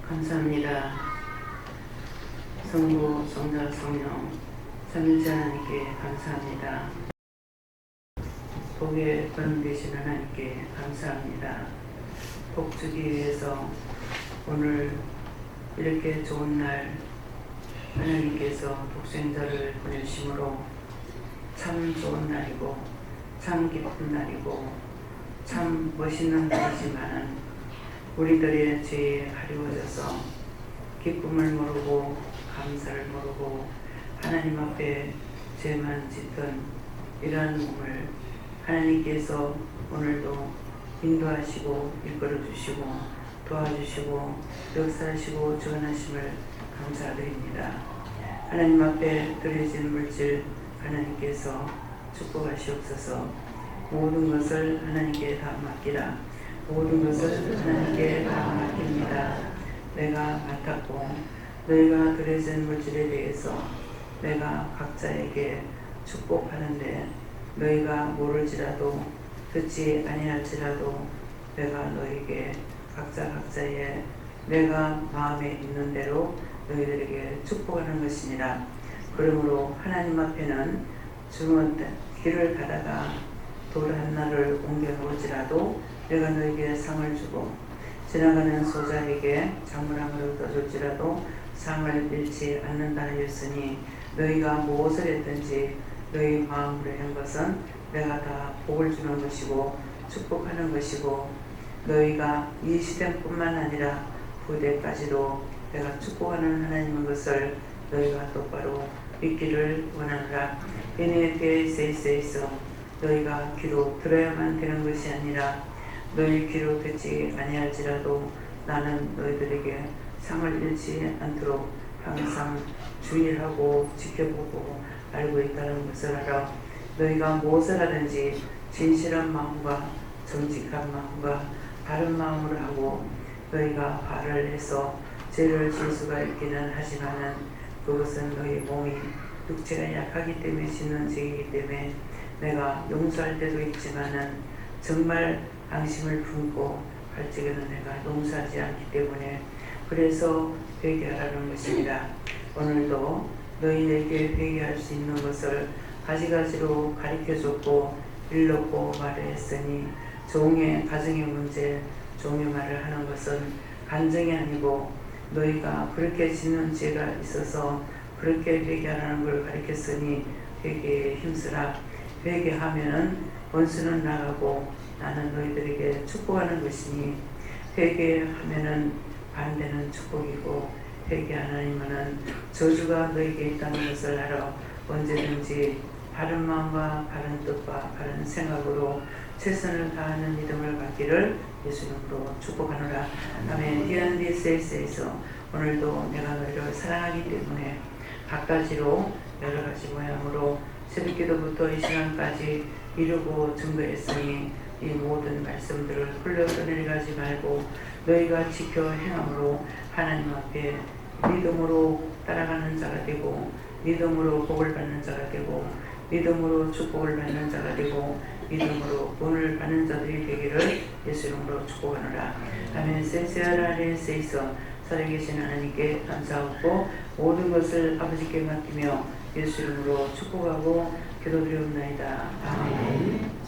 A: 감사합니다. 성부, 성자, 성령, 삼위일체 하나님께 감사합니다. 복의 권능 되신 하나님께 감사합니다. 복 주기 위해서 오늘 이렇게 좋은 날 하나님께서 독생자를 보내심으로 참 좋은 날이고 참 기쁜 날이고 참 멋있는 날이지만 우리들의 죄에 가리워져서 기쁨을 모르고 감사를 모르고 하나님 앞에 죄만 짓던 이러한 몸을 하나님께서 오늘도 인도하시고 이끌어주시고 도와주시고 역사하시고 주관하심을 감사드립니다. 하나님 앞에 드려진 물질 하나님께서 축복하시옵소서. 모든 것을 하나님께 다 맡기라. 모든 것을 하나님께 다 맡깁니다. 내가 맡았고 너희가 드려진 물질에 대해서 내가 각자에게 축복하는데 너희가 모를지라도 듣지 아니할지라도 내가 너희에게 각자의 내가 마음에 있는 대로 너희들에게 축복하는 것이니라. 그러므로 하나님 앞에는 주문 길을 가다가 돌 하나를 옮겨 놓을지라도 내가 너에게 상을 주고 지나가는 소자에게 작물함을 얻어줄지라도 상을 잃지 않는다 하였으니 너희가 무엇을 했든지 너희 마음으로 한 것은 내가 다 복을 주는 것이고 축복하는 것이고 너희가 이 시대뿐만 아니라 후대까지도 내가 축복하는 하나님인 것을 너희가 똑바로 믿기를 원하노라. 이에 대해 세이세이서 너희가 귀로 들어야만 되는 것이 아니라 너희 귀로 듣지 아니할지라도 나는 너희들에게 상을 잃지 않도록 항상 주의하고 지켜보고 알고 있다는 것을 알아. 너희가 무엇을 하든지 진실한 마음과 정직한 마음과 바른 마음으로 하고 너희가 발을 해서 죄를 질 수가 있기는 하지만은 그것은 너희 몸이 육체가 약하기 때문에 짓는 죄이기 때문에 내가 용서할 때도 있지만은 정말 양심을 품고 할 적에는 내가 용서하지 않기 때문에 그래서 회개하라는 것입니다. 오늘도 너희에게 회개할 수 있는 것을 가지가지로 가르쳐줬고 일렀고 말했으니 종의 가정의 문제, 종의 말을 하는 것은 간정이 아니고 너희가 그렇게 짓는 죄가 있어서 그렇게 회개하라는 걸 가르쳤으니 회개에 힘쓰라. 회개하면은 원수는 나가고 나는 너희들에게 축복하는 것이니 회개하면은 반대는 축복이고 회개 안 하면은 저주가 너희에게 있다는 것을 알아. 언제든지 바른 마음과 바른 뜻과 바른 생각으로 최선을 다하는 믿음을 갖기를 예수님으로 축복하노라. 아멘. 디안디세이스에서 오늘도 내가 너희를 사랑하기 때문에 갖가지로 여러 가지 모양으로 새벽기도부터 이 시간까지 이루고 증거했으니 이 모든 말씀들을 흘려 떠내려가지 말고 너희가 지켜 행함으로 하나님 앞에 믿음으로 따라가는 자가 되고 믿음으로 복을 받는 자가 되고 믿음으로 축복을 받는 자가 되고 믿음으로 본을 받는 자들이 되기를 예수 이름으로 축복하노라. 아멘. 센세아라레세이서 살아계신 하나님께 감사하고 모든 것을 아버지께 맡기며 예수 이름으로 축복하고 기도드리옵나이다. 아멘.